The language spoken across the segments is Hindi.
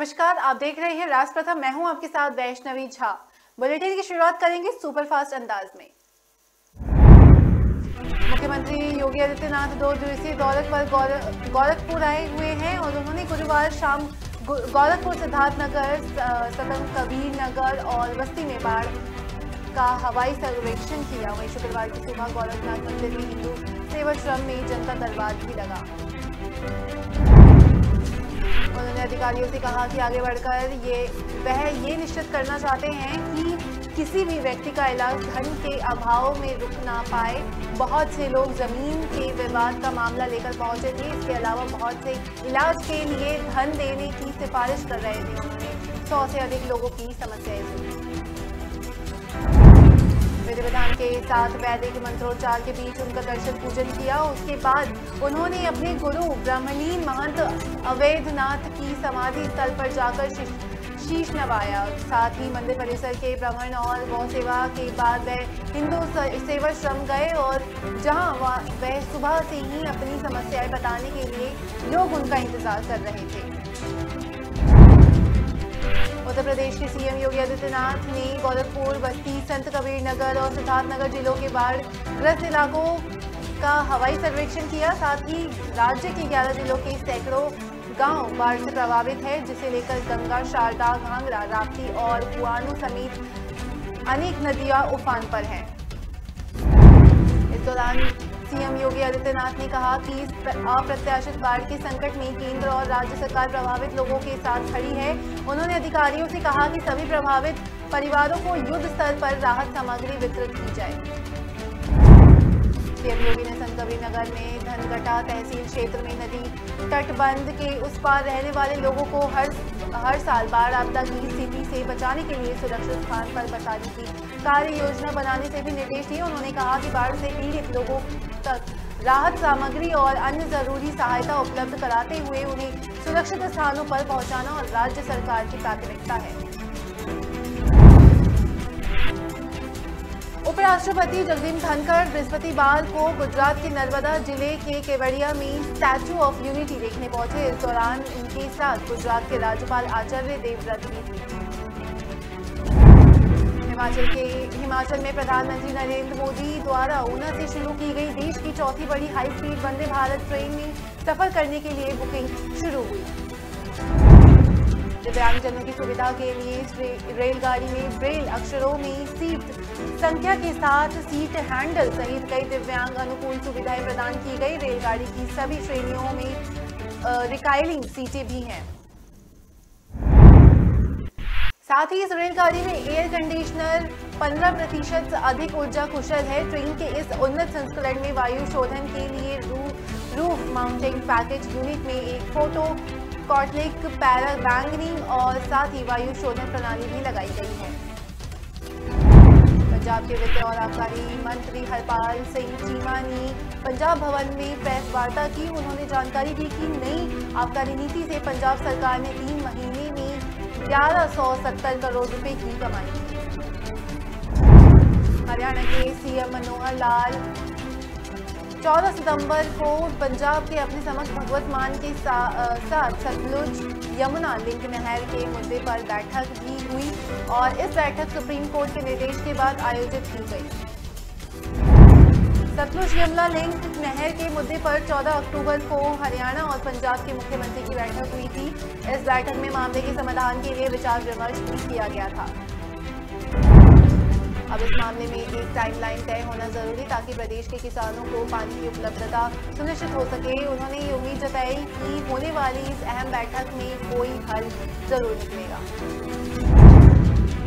नमस्कार, आप देख रहे हैं राज प्रथम। मैं हूं आपके साथ वैष्णवी झा। बुलेटिन की शुरुआत करेंगे सुपरफास्ट अंदाज में। मुख्यमंत्री योगी आदित्यनाथ 2 दिवसीय दौरे पर गोरखपुर आए हुए हैं और उन्होंने गुरुवार शाम गोरखपुर, सिद्धार्थनगर, सतन कबीर नगर और बस्ती में बाढ़ का हवाई सर्वेक्षण किया। वहीं शुक्रवार की सुबह गोरखनाथ मंदिर में हिंदू सेवाश्रम में जनता दरबार भी लगा। उन्होंने अधिकारियों से कहा कि आगे बढ़कर वह ये निश्चित करना चाहते हैं कि किसी भी व्यक्ति का इलाज धन के अभाव में रुक ना पाए। बहुत से लोग जमीन के विवाद का मामला लेकर पहुंचे थे। इसके अलावा बहुत से इलाज के लिए धन देने की सिफारिश कर रहे थे। उन्होंने 100 से अधिक लोगों की समस्याएं सुनी। विधि विधान के साथ वैदिक मंत्रोच्चार के बीच उनका दर्शन पूजन किया। उसके बाद उन्होंने अपने गुरु ब्राह्मणी महंत अवैधनाथ की समाधि स्थल पर जाकर शीश नवाया। साथ ही मंदिर परिसर के भ्रमण और गौ सेवा के बाद वह हिंदू सेवाश्रम गए और जहां वह सुबह से ही अपनी समस्याएं बताने के लिए लोग उनका इंतजार कर रहे थे। उत्तर प्रदेश के सीएम योगी आदित्यनाथ ने गोरखपुर, बस्ती, संत कबीर नगर और सिद्धार्थनगर जिलों के बाढ़ ग्रस्त इलाकों का हवाई सर्वेक्षण किया। साथ ही राज्य के 11 जिलों के सैकड़ों गांव बाढ़ से प्रभावित है, जिसे लेकर गंगा, शारदा, घाघरा, राप्ती और कुआनो समेत अनेक नदियां उफान पर हैं। इस दौरान सीएम योगी आदित्यनाथ ने कहा कि इस अप्रत्याशित बाढ़ के संकट में केंद्र और राज्य सरकार प्रभावित लोगों के साथ खड़ी है। उन्होंने अधिकारियों से कहा कि सभी प्रभावित परिवारों को युद्ध स्तर पर राहत सामग्री वितरित की जाए। सीएम योगी ने संत कबीर नगर में धनगटा तहसील क्षेत्र में नदी तटबंध के उस पार रहने वाले लोगों को हर साल बाढ़ आपदा की स्थिति से बचाने के लिए सुरक्षित स्थान पर बसाने की कार्य योजना बनाने से भी निर्देश दिए। उन्होंने कहा कि बाढ़ से पीड़ित लोगों तक राहत सामग्री और अन्य जरूरी सहायता उपलब्ध कराते हुए उन्हें सुरक्षित स्थानों पर पहुंचाना और राज्य सरकार की प्राथमिकता है। उपराष्ट्रपति जगदीप धनखड़ बृहस्पतिवार को गुजरात के नर्मदा जिले के केवड़िया में स्टैच्यू ऑफ यूनिटी देखने पहुंचे। इस दौरान उनके साथ गुजरात के राज्यपाल आचार्य देवव्रत भी थे। हिमाचल में प्रधानमंत्री नरेंद्र मोदी द्वारा ऊना से शुरू की गई देश की चौथी बड़ी high speed Vande Bharat train में सफर करने के लिए बुकिंग शुरू हुई। दिव्यांगजनों की सुविधा के लिए रेलगाड़ी में ब्रेल अक्षरों में सीट संख्या के साथ सीट हैंडल सहित कई दिव्यांग अनुकूल सुविधाएं प्रदान की गई। रेलगाड़ी की सभी श्रेणियों में रिक्लाइनिंग सीटें भी हैं। साथ ही इस रेलगाड़ी में एयर कंडीशनर 15% से अधिक ऊर्जा कुशल है। ट्रेन के इस उन्नत संस्करण में वायु शोधन के लिए रूफ माउंटिंग पैकेज यूनिट में एक फोटो कॉटलिक पैरा बैंगनिंग और साथ ही वायु शोधन प्रणाली भी लगाई गई है। पंजाब के वित्त और आबकारी मंत्री हरपाल सिंह चीमा ने पंजाब भवन में प्रेस वार्ता की। उन्होंने जानकारी दी कि नई आबकारी नीति से पंजाब सरकार ने 3 महीने में 1170 करोड़ रुपए की कमाई की। हरियाणा के सीएम मनोहर लाल 14 सितंबर को पंजाब के अपने समक्ष भगवत मान के साथ सतलुज यमुना लिंक नहर के मुद्दे पर बैठक भी हुई और इस बैठक सुप्रीम कोर्ट के निर्देश के बाद आयोजित की गई। सतलुज यमुना लिंक नहर के मुद्दे पर 14 अक्टूबर को हरियाणा और पंजाब के मुख्यमंत्री की बैठक हुई थी। इस बैठक में मामले के समाधान के लिए विचार विमर्श भी किया गया था। अब इस मामले में एक टाइमलाइन तय होना जरूरी ताकि प्रदेश के किसानों को पानी की उपलब्धता सुनिश्चित हो सके। उन्होंने ये उम्मीद जताई कि होने वाली इस अहम बैठक में कोई हल जरूर निकलेगा।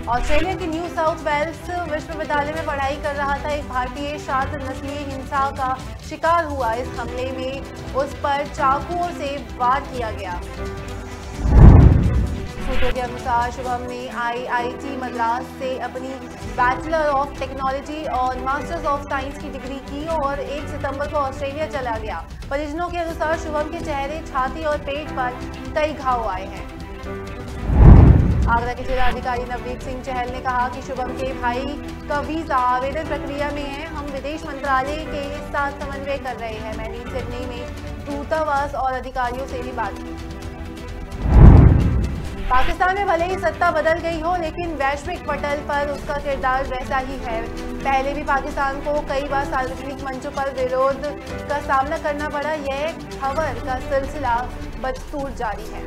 ऑस्ट्रेलिया के न्यू साउथ वेल्स विश्वविद्यालय में पढ़ाई कर रहा था एक भारतीय छात्र नस्लीय हिंसा का शिकार हुआ। इस हमले में उस पर चाकुओं से वार किया गया। सूत्रों के अनुसार शुभम ने IIT मद्रास से अपनी बैचलर ऑफ टेक्नोलॉजी और मास्टर्स ऑफ साइंस की डिग्री की और 1 सितंबर को ऑस्ट्रेलिया चला गया। परिजनों के अनुसार शुभम के चेहरे, छाती और पेट पर कई घाव आए हैं। आगरा के जिलाधिकारी नवदीप सिंह चहल ने कहा कि शुभम के भाई का वीजा आवेदन प्रक्रिया में है। हम विदेश मंत्रालय के साथ समन्वय कर रहे हैं। मैंने सिडनी में दूतावास और अधिकारियों से भी बात की। पाकिस्तान में भले ही सत्ता बदल गई हो, लेकिन वैश्विक पटल पर उसका किरदार वैसा ही है। पहले भी पाकिस्तान को कई बार सार्वजनिक मंचों पर विरोध का सामना करना पड़ा। यह खबर का सिलसिला बदस्तूर जारी है।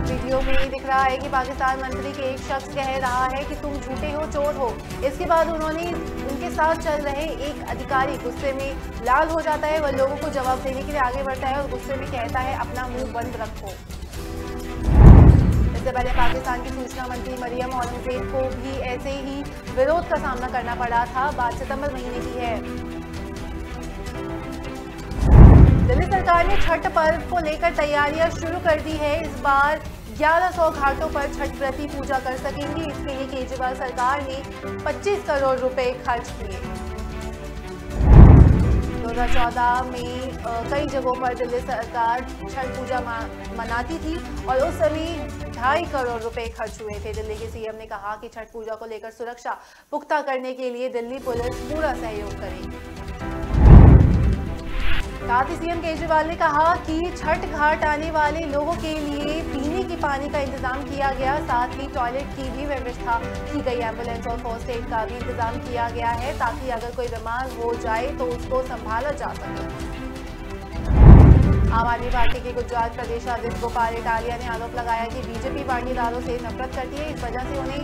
वीडियो में दिख रहा है कि पाकिस्तान मंत्री के एक शख्स कह रहा है कि तुम झूठे हो, चोर हो। इसके बाद उनके साथ चल रहे एक अधिकारी गुस्से में लाल हो जाता है। वह लोगों को जवाब देने के लिए आगे बढ़ता है और गुस्से में कहता है, अपना मुंह बंद रखो। इससे पहले पाकिस्तान की सूचना मंत्री मरियम औरंगजेब को भी ऐसे ही विरोध का सामना करना पड़ा था। बात सितंबर महीने की है। दिल्ली सरकार ने छठ पर्व को लेकर तैयारियां शुरू कर दी है। इस बार 1100 घाटों पर छठ व्रती पूजा कर सकेंगे। इसके लिए केजरीवाल सरकार ने 25 करोड़ रुपए खर्च किए। 2014 में कई जगहों पर दिल्ली सरकार छठ पूजा मनाती थी और उस समय 2.5 करोड़ रुपए खर्च हुए थे। दिल्ली के सीएम ने कहा कि छठ पूजा को लेकर सुरक्षा पुख्ता करने के लिए दिल्ली पुलिस पूरा सहयोग करेगी। साथ ही सीएम केजरीवाल ने कहा कि छठ घाट आने वाले लोगों के लिए पीने की पानी का इंतजाम किया गया। साथ ही टॉयलेट की भी व्यवस्था की गई। एम्बुलेंस और फर्स्ट एड का भी इंतजाम किया गया है ताकि अगर कोई बीमार हो जाए तो उसको संभाला जा सके। आम आदमी पार्टी के गुजरात प्रदेश अध्यक्ष गोपाल इटालिया ने आरोप लगाया कि बीजेपी पाटीदारों से नफरत करती है। इस वजह से उन्हें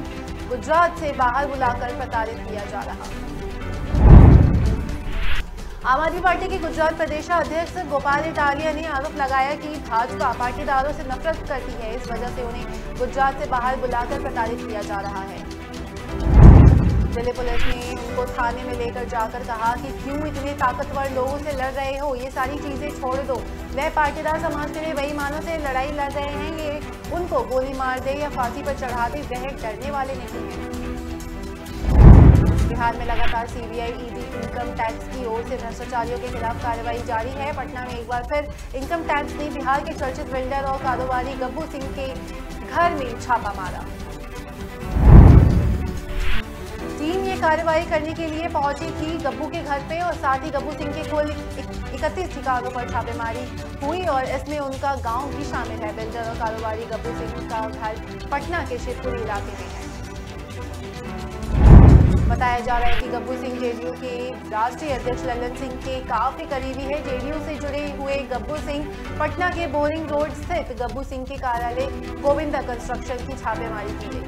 गुजरात से बाहर बुलाकर प्रताड़ित किया जा रहा है। आम आदमी पार्टी के गुजरात प्रदेश अध्यक्ष गोपाल इटालिया ने आरोप लगाया कि भाजपा पाटीदारों से नफरत करती है। इस वजह से उन्हें गुजरात से बाहर बुलाकर प्रताड़ित किया जा रहा है। दिल्ली पुलिस ने उनको थाने में लेकर जाकर कहा कि क्यों इतने ताकतवर लोगों से लड़ रहे हो, ये सारी चीजें छोड़ दो। वह पाटीदार समाज के लिए बेईमानों से लड़ाई लड़ रहे हैं। ये उनको गोली मार दे या फांसी पर चढ़ा दे, वह डरने वाले नहीं हैं। बिहार में लगातार सीबीआई, ईडी, इनकम टैक्स की ओर से भ्रष्टाचारियों के खिलाफ कार्रवाई जारी है। पटना में एक बार फिर इनकम टैक्स ने बिहार के चर्चित बिल्डर और कारोबारी गब्बू सिंह के घर में छापा मारा। टीम ये कार्रवाई करने के लिए पहुंची थी गब्बू के घर पे और साथ ही गब्बू सिंह के कुल 31 ठिकानों पर छापेमारी हुई और इसमें उनका गांव भी शामिल है। बिल्डर और कारोबारी गब्बू सिंह का घर पटना के शिवपुरी इलाके में है। बताया जा रहा है कि गब्बू सिंह जेडीयू के राष्ट्रीय अध्यक्ष ललन सिंह के काफी करीबी है। जेडीयू से जुड़े हुए गब्बू सिंह पटना के बोरिंग रोड स्थित गब्बू सिंह के कार्यालय गोविंदा कंस्ट्रक्शन की छापेमारी की गई।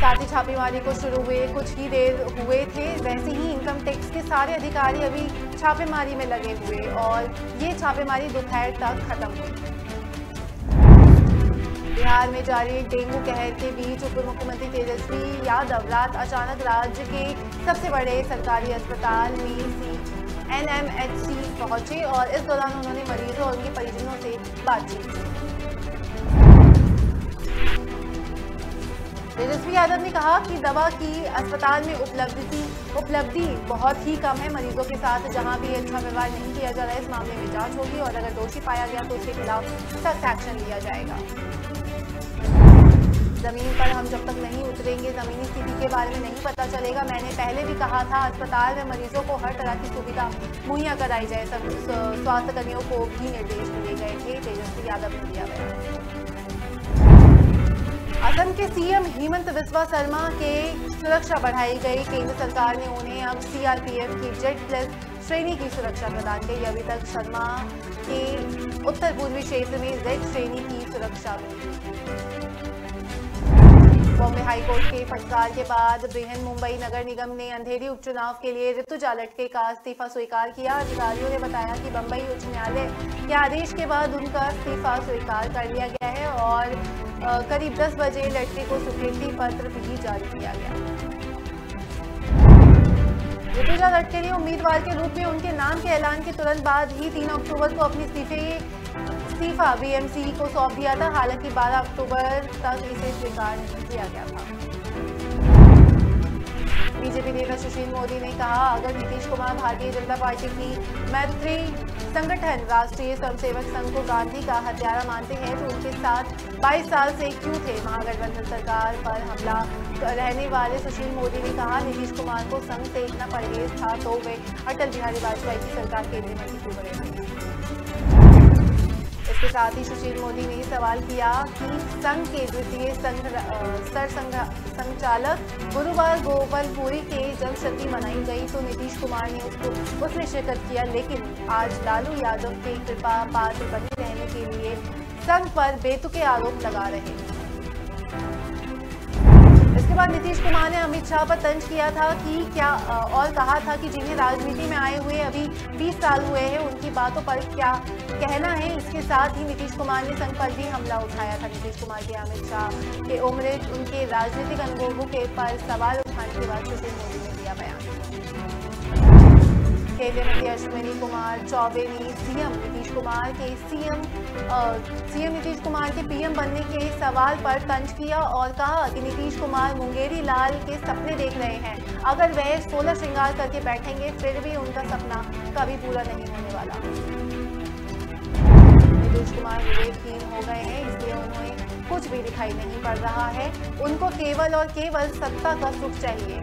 साथ ही छापेमारी को शुरू हुए कुछ ही देर हुए थे, वैसे ही इनकम टैक्स के सारे अधिकारी अभी छापेमारी में लगे हुए और ये छापेमारी दोपहर तक खत्म हुई। बिहार में जारी डेंगू कहर के बीच उप मुख्यमंत्री तेजस्वी यादव रात अचानक राज्य के सबसे बड़े सरकारी अस्पताल में एनएमएचसी पहुंचे और इस दौरान उन्होंने मरीजों और उनके परिजनों से बातचीत की। तेजस्वी यादव ने कहा कि दवा की अस्पताल में उपलब्धि बहुत ही कम है। मरीजों के साथ जहां भी अच्छा व्यवहार नहीं किया जा रहा है, इस मामले में जांच होगी और अगर दोषी पाया गया तो उसके खिलाफ सख्त एक्शन लिया जाएगा। जमीन पर हम जब तक नहीं उतरेंगे, जमीनी स्थिति के बारे में नहीं पता चलेगा। मैंने पहले भी कहा था, अस्पताल में मरीजों को हर तरह की सुविधा मुहैया कराई जाए। स्वास्थ्य कर्मियों को भी निर्देश दिए गए थे, तेजस्वी यादव ने दिया गया। असम के सीएम हेमंत बिस्वा शर्मा के सुरक्षा बढ़ाई गई। केंद्र सरकार ने उन्हें अब सीआरपीएफ की Z+ श्रेणी की सुरक्षा प्रदान की। अभी तक शर्मा के उत्तर पूर्वी क्षेत्र में Z श्रेणी की सुरक्षा मिली। बॉम्बे हाईकोर्ट के फटकार के बाद बृहन मुंबई नगर निगम ने अंधेरी उपचुनाव के लिए ऋतुजा लटके का इस्तीफा स्वीकार किया। अधिकारियों ने बताया कि बंबई उच्च न्यायालय के आदेश के बाद उनका इस्तीफा स्वीकार कर लिया गया है और करीब 10 बजे लटके को स्वीकृति पत्र भी जारी किया गया। ऋतुजा लटके ने उम्मीदवार के रूप में उनके नाम के ऐलान के तुरंत बाद ही 3 अक्टूबर को अपनी इस्तीफा बीएमसी को सौंप दिया था। हालांकि 12 अक्टूबर तक इसे स्वीकार नहीं किया गया था। बीजेपी नेता सुशील मोदी ने कहा, अगर नीतीश कुमार भारतीय जनता पार्टी की मैत्री संगठन राष्ट्रीय स्वयंसेवक संघ को गांधी का हत्यारा मानते हैं तो उनके साथ 22 साल से क्यों थे। महागठबंधन सरकार पर हमला रहने वाले सुशील मोदी ने कहा, नीतीश कुमार को संघ से इतना परहेज था तो वे अटल बिहारी वाजपेयी की सरकार केंद्रीय मंत्री क्यों बने थे। इस इसके साथ ही सुशील मोदी ने सवाल किया कि संघ के द्वितीय संचालक गुरुवार गोपालपुरी के जन्मशती मनाई गई तो नीतीश कुमार ने उसमें शिरकत किया, लेकिन आज लालू यादव के कृपा पात्र बने रहने के लिए संघ पर बेतुके आरोप लगा रहे। इसके बाद नीतीश कुमार ने अमित शाह पर तंज किया था कि क्या और कहा था कि जिन्हें राजनीति में आए हुए अभी 20 साल हुए हैं उनकी बातों पर क्या कहना है। इसके साथ ही नीतीश कुमार ने संघ पर भी हमला उठाया था। नीतीश कुमार के अमित शाह के उम्र उनके राजनीतिक अनुभवों के पर सवाल उठाने के बाद सुशील मोदी ने दिया बयान। केंद्रीय मंत्री अश्विनी कुमार चौबे ने सीएम नीतीश कुमार के पीएम बनने के सवाल पर तंज किया और कहा कि नीतीश कुमार मुंगेरी लाल के सपने देख रहे हैं। अगर वह 16 श्रृंगार करके बैठेंगे फिर भी उनका सपना कभी पूरा नहीं होने वाला। नीतीश कुमार विवेकहीन हो गए हैं, इसलिए उन्हें कुछ भी दिखाई नहीं पड़ रहा है। उनको केवल और केवल सत्ता का सुख चाहिए।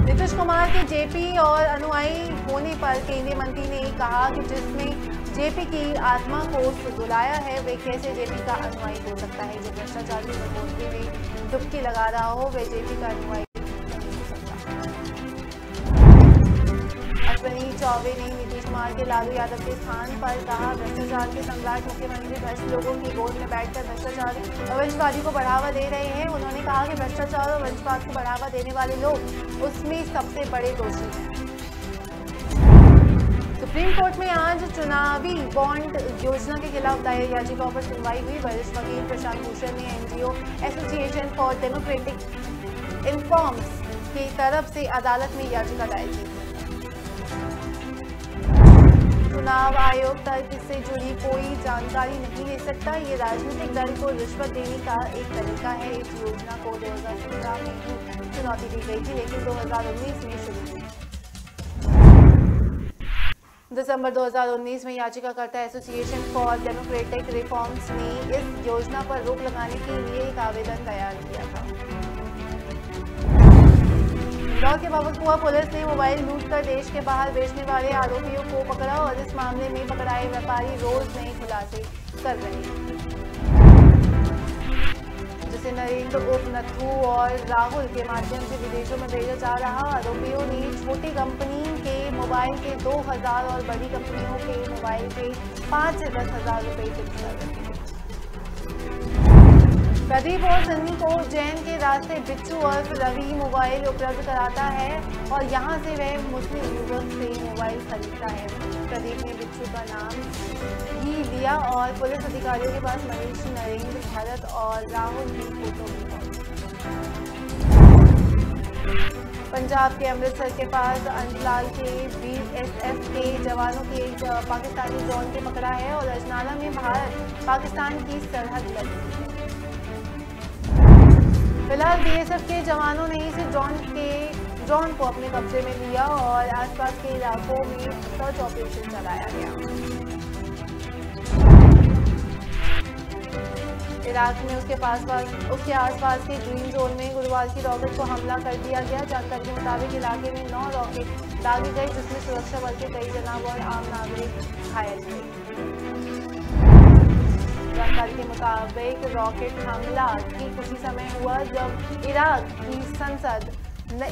नीतीश कुमार के जेपी और अनुयायी होने पर केंद्रीय मंत्री ने कहा कि जिसने जेपी की आत्मा को रुलाया है वे कैसे जेपी का अनुयायी हो सकता है। जो भ्रष्टाचार की बदौलती में डुबकी लगा रहा हो वह जेपी का अनुयायी नहीं हो सकता। अश्विनी चौबे ने नीतीश कुमार के लालू यादव के स्थान पर कहा भ्रष्टाचार के सम्राट मुख्यमंत्री भ्रष्ट लोगों की गोद में बैठकर भ्रष्टाचार और वंशवादी को बढ़ावा दे रहे हैं। उन्होंने कहा कि भ्रष्टाचार और वंशवाद को बढ़ावा देने वाले लोग उसमें सबसे बड़े दोषी हैं। सुप्रीम कोर्ट में आज चुनावी बॉन्ड योजना के खिलाफ दायर याचिकाओं पर सुनवाई हुई। वरिष्ठ वकील प्रशांत भूषण ने NGO association for democratic reforms की तरफ से अदालत में याचिका दायर की। चुनाव आयोग तक इससे जुड़ी कोई जानकारी नहीं ले सकता। ये राजनीतिक दल को रिश्वत देने का एक तरीका है। इस योजना को 2017 में ही चुनौती दी गई थी, लेकिन 2019 में शुरू हुई। दिसंबर 2019 में याचिकाकर्ता एसोसिएशन फॉर डेमोक्रेटिक रिफॉर्म्स ने इस योजना पर रोक लगाने के लिए एक आवेदन तैयार किया था। इंदौर के बाबतपुरा पुलिस ने मोबाइल लूट कर देश के बाहर बेचने वाले आरोपियों को पकड़ा और इस मामले में पकड़ाए व्यापारी रोज नए खुलासे कर रहे हैं, जिसे नरेंद्र उर्फ नथु और राहुल के माध्यम से विदेशों में भेजा जा रहा। आरोपियों ने छोटी कंपनी के मोबाइल के 2000 और बड़ी कंपनियों के मोबाइल के 5 से 10,000 रुपए फिक्स कर रहे थे। प्रदीप और सन्नी को उज्जैन के रास्ते बिच्छू और रवि मोबाइल उपलब्ध कराता है और यहां से वह मुस्लिम यूजर्स से मोबाइल खरीदता है। प्रदीप ने बिच्छू का नाम ही लिया और पुलिस अधिकारियों के पास मनीष, नरेंद्र, भरत और राहुल की फोटो भी है। पंजाब के अमृतसर के पास अंजलाल के बीएसएफ के जवानों की एक पाकिस्तानी ड्रोन को पकड़ा है और अजनाला में भारत पाकिस्तान की सरहद लगी है। फिलहाल बीएसएफ के जवानों ने इस ड्रोन को अपने कब्जे में लिया और आसपास के इलाकों में सर्च ऑपरेशन चलाया गया। इराक में उसके आसपास के ग्रीन जोन में गुरुवार की रॉकेट को हमला कर दिया गया। जानकारी के मुताबिक इलाके में 9 रॉकेट दागे गए, जिसमें सुरक्षा बल के कई जवान और आम नागरिक घायल हुए। जानकारी के मुताबिक रॉकेट हमला ठीक उसी समय हुआ जब इराक की संसद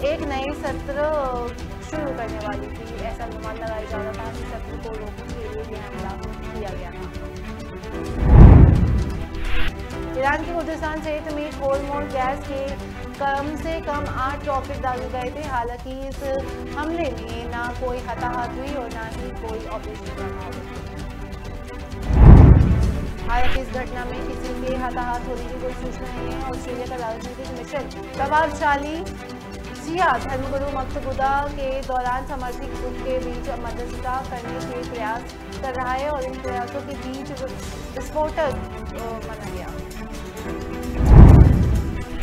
एक नए सत्र शुरू करने वाली थी। ऐसा अनुमान लगाया जा रहा था कि सत्र को रोकने के लिए यह हमला किया गया था। ईरान के खुर्दिस्तान क्षेत्र में होर्मुज़ गैस के कम से कम 8 रॉकेट दागे गए थे। हालांकि इस हमले में ना कोई हताहत हुई और ना ही कोई ऑपरेशन करना हुआ। हालांकि इस घटना में किसी के हताहत होने की कोई सूचना नहीं है। ऑस्ट्रेलिया का राजनीतिक मिशन प्रभावशाली शिया धर्मगुरु मकतूदा के दौरान समर्थित ग्रुप के बीच मध्यस्थता करने के प्रयास कर रहा है और इन प्रयासों के बीच विस्फोटक माना गया।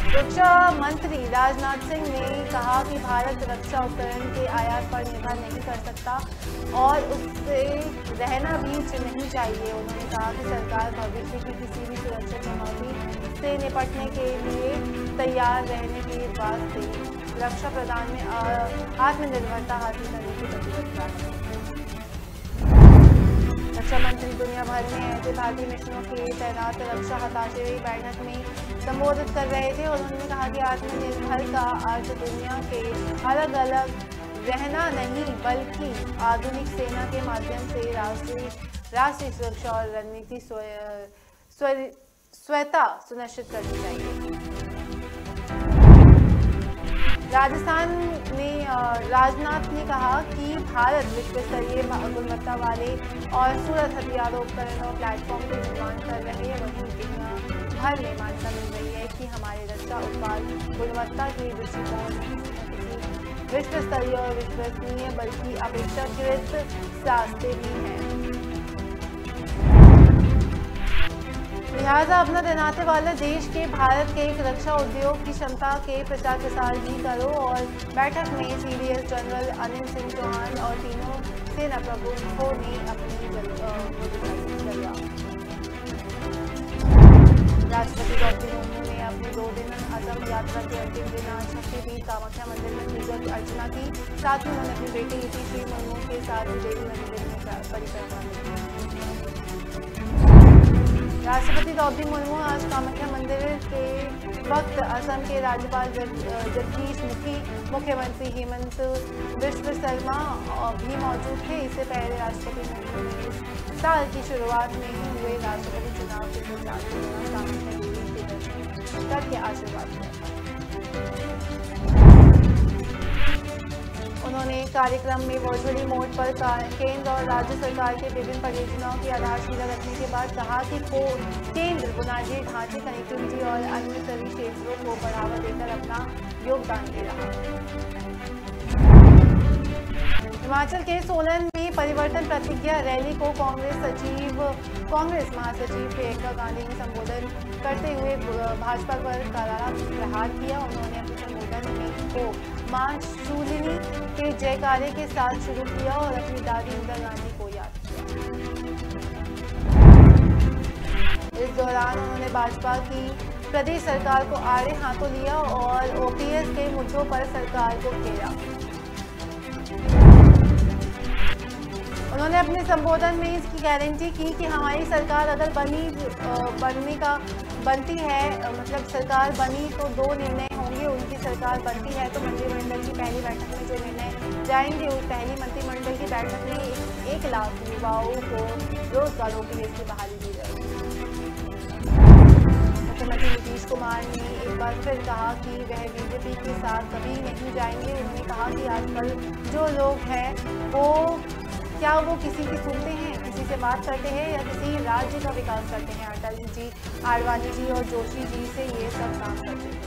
रक्षा मंत्री राजनाथ सिंह ने कहा कि भारत रक्षा उपकरण के आयात पर निर्भर नहीं कर सकता और उससे रहना भी नहीं चाहिए। उन्होंने कहा कि सरकार भविष्य की किसी भी सुरक्षा चुनौती से निपटने के लिए तैयार रहने के वास्ते रक्षा प्रदान में आत्मनिर्भरता हासिल करने की प्रतिबद्धता है। रक्षा मंत्री दुनिया भर में ऐसे भारतीय मिशनों के तैनात रक्षा हताशे बैठक में संबोधित कर रहे थे। उन्होंने कहा कि आत्मनिर्भर का अर्थ दुनिया के अलग अलग रहना नहीं, बल्कि आधुनिक सेना के माध्यम से राष्ट्रीय सुरक्षा और रणनीति स्वता सुनिश्चित करनी चाहिए। राजनाथ ने कहा कि भारत विश्व स्तरीय गुणवत्ता वाले और सूरत हथियारों उपकरणों प्लेटफॉर्म का निर्माण कर रहे हैं। वहीं दुनिया भर में मान्यता मिल रही है कि हमारे रक्षा उत्पाद गुणवत्ता के दृष्टिकोण विश्व स्तरीय और विश्वसनीय बल्कि अपेक्षाकृत सस्ते भी हैं। लिहाजा अपना तैनाती वाले देश के भारत के एक रक्षा उद्योग की क्षमता के प्रचार प्रसार भी करो। और बैठक में CDS जनरल अनिल सिंह चौहान और तीनों सेना प्रमुखों ने अपनी जगह। राष्ट्रपति द्रौपदी मुर्मू ने अपनी 2 दिन असम यात्रा के अंतिम दिन आज शक्तिपीठ कामाख्या मंदिर में पूजा अर्चना की। साथ ही उन्होंने अपनी बेटी श्री मुर्मू के साथ देवी मंदिर में परिक्रमा की। राष्ट्रपति द्रौपदी मुर्मू आज कामाख्या मंदिर के वक्त असम के राज्यपाल जगदीश मुखी, मुख्यमंत्री हेमंत बिश्व शर्मा भी मौजूद थे। इससे पहले राष्ट्रपति मुर्मू ने इस साल की शुरुआत में ही हुए राष्ट्रपति चुनाव के प्रचार के दौरान कामाख्या देवी के दर्शन करके आशीर्वाद दिया। उन्होंने कार्यक्रम में वर्चुअली मोड पर केंद्र और राज्य सरकार के विभिन्न परियोजनाओं की आधारशिला रखने के बाद कहा कि केंद्र बुनियादी ढांचे, कनेक्टिविटी और अन्य सभी क्षेत्रों को बढ़ावा देकर अपना योगदान दे रहा है। हिमाचल के सोलन में परिवर्तन प्रतिज्ञा रैली को कांग्रेस महासचिव प्रियंका गांधी ने संबोधन करते हुए भाजपा पर करारा प्रहार किया। उन्होंने अपने संबोधन को मां शूलिनी के जयकारे के साथ शुरू किया और अपनी दादी इंदिरा गांधी को याद किया। इस दौरान उन्होंने भाजपा की प्रदेश सरकार को आड़े हाथों लिया और OPS के मुद्दों पर सरकार को घेरा। उन्होंने अपने संबोधन में इसकी गारंटी की कि हमारी सरकार अगर बनती है, मतलब सरकार बनी तो 2 निर्णय होंगे। उनकी सरकार बनती है तो मंत्रिमंडल की पहली बैठक में जो निर्णय जाएंगे, उस पहली मंत्रिमंडल की बैठक में 1 लाख युवाओं को रोजगारों के लिए इसकी बहाली दी जाएगी। मुख्यमंत्री नीतीश कुमार ने एक बार फिर कहा कि वह BJP के साथ कभी नहीं जाएंगे। उन्होंने कहा कि आजकल जो लोग हैं वो किसी की सुनते हैं, किसी से बात करते हैं या किसी राज्य का विकास करते हैं। अटल जी, आडवाणी जी और जोशी जी से ये सब काम करते हैं।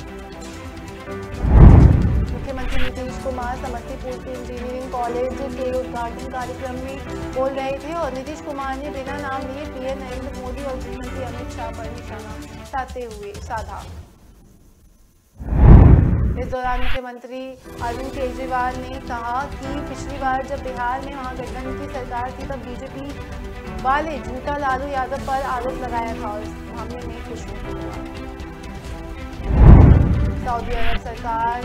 मुख्यमंत्री नीतीश कुमार समस्तीपुर के इंजीनियरिंग कॉलेज के उद्घाटन कार्यक्रम में बोल रहे थे और नीतीश कुमार ने बिना नाम लिए PM नरेंद्र मोदी और गृहमंत्री अमित शाह पर निशाना साधा। इस दौरान मुख्यमंत्री अरविंद केजरीवाल ने कहा कि पिछली बार जब बिहार में महागठबंधन की सरकार थी तब BJP वाले झूठा लालू यादव पर आरोप लगाया था और इस मामले में कुछ नहीं हुआ। सऊदी अरब सरकार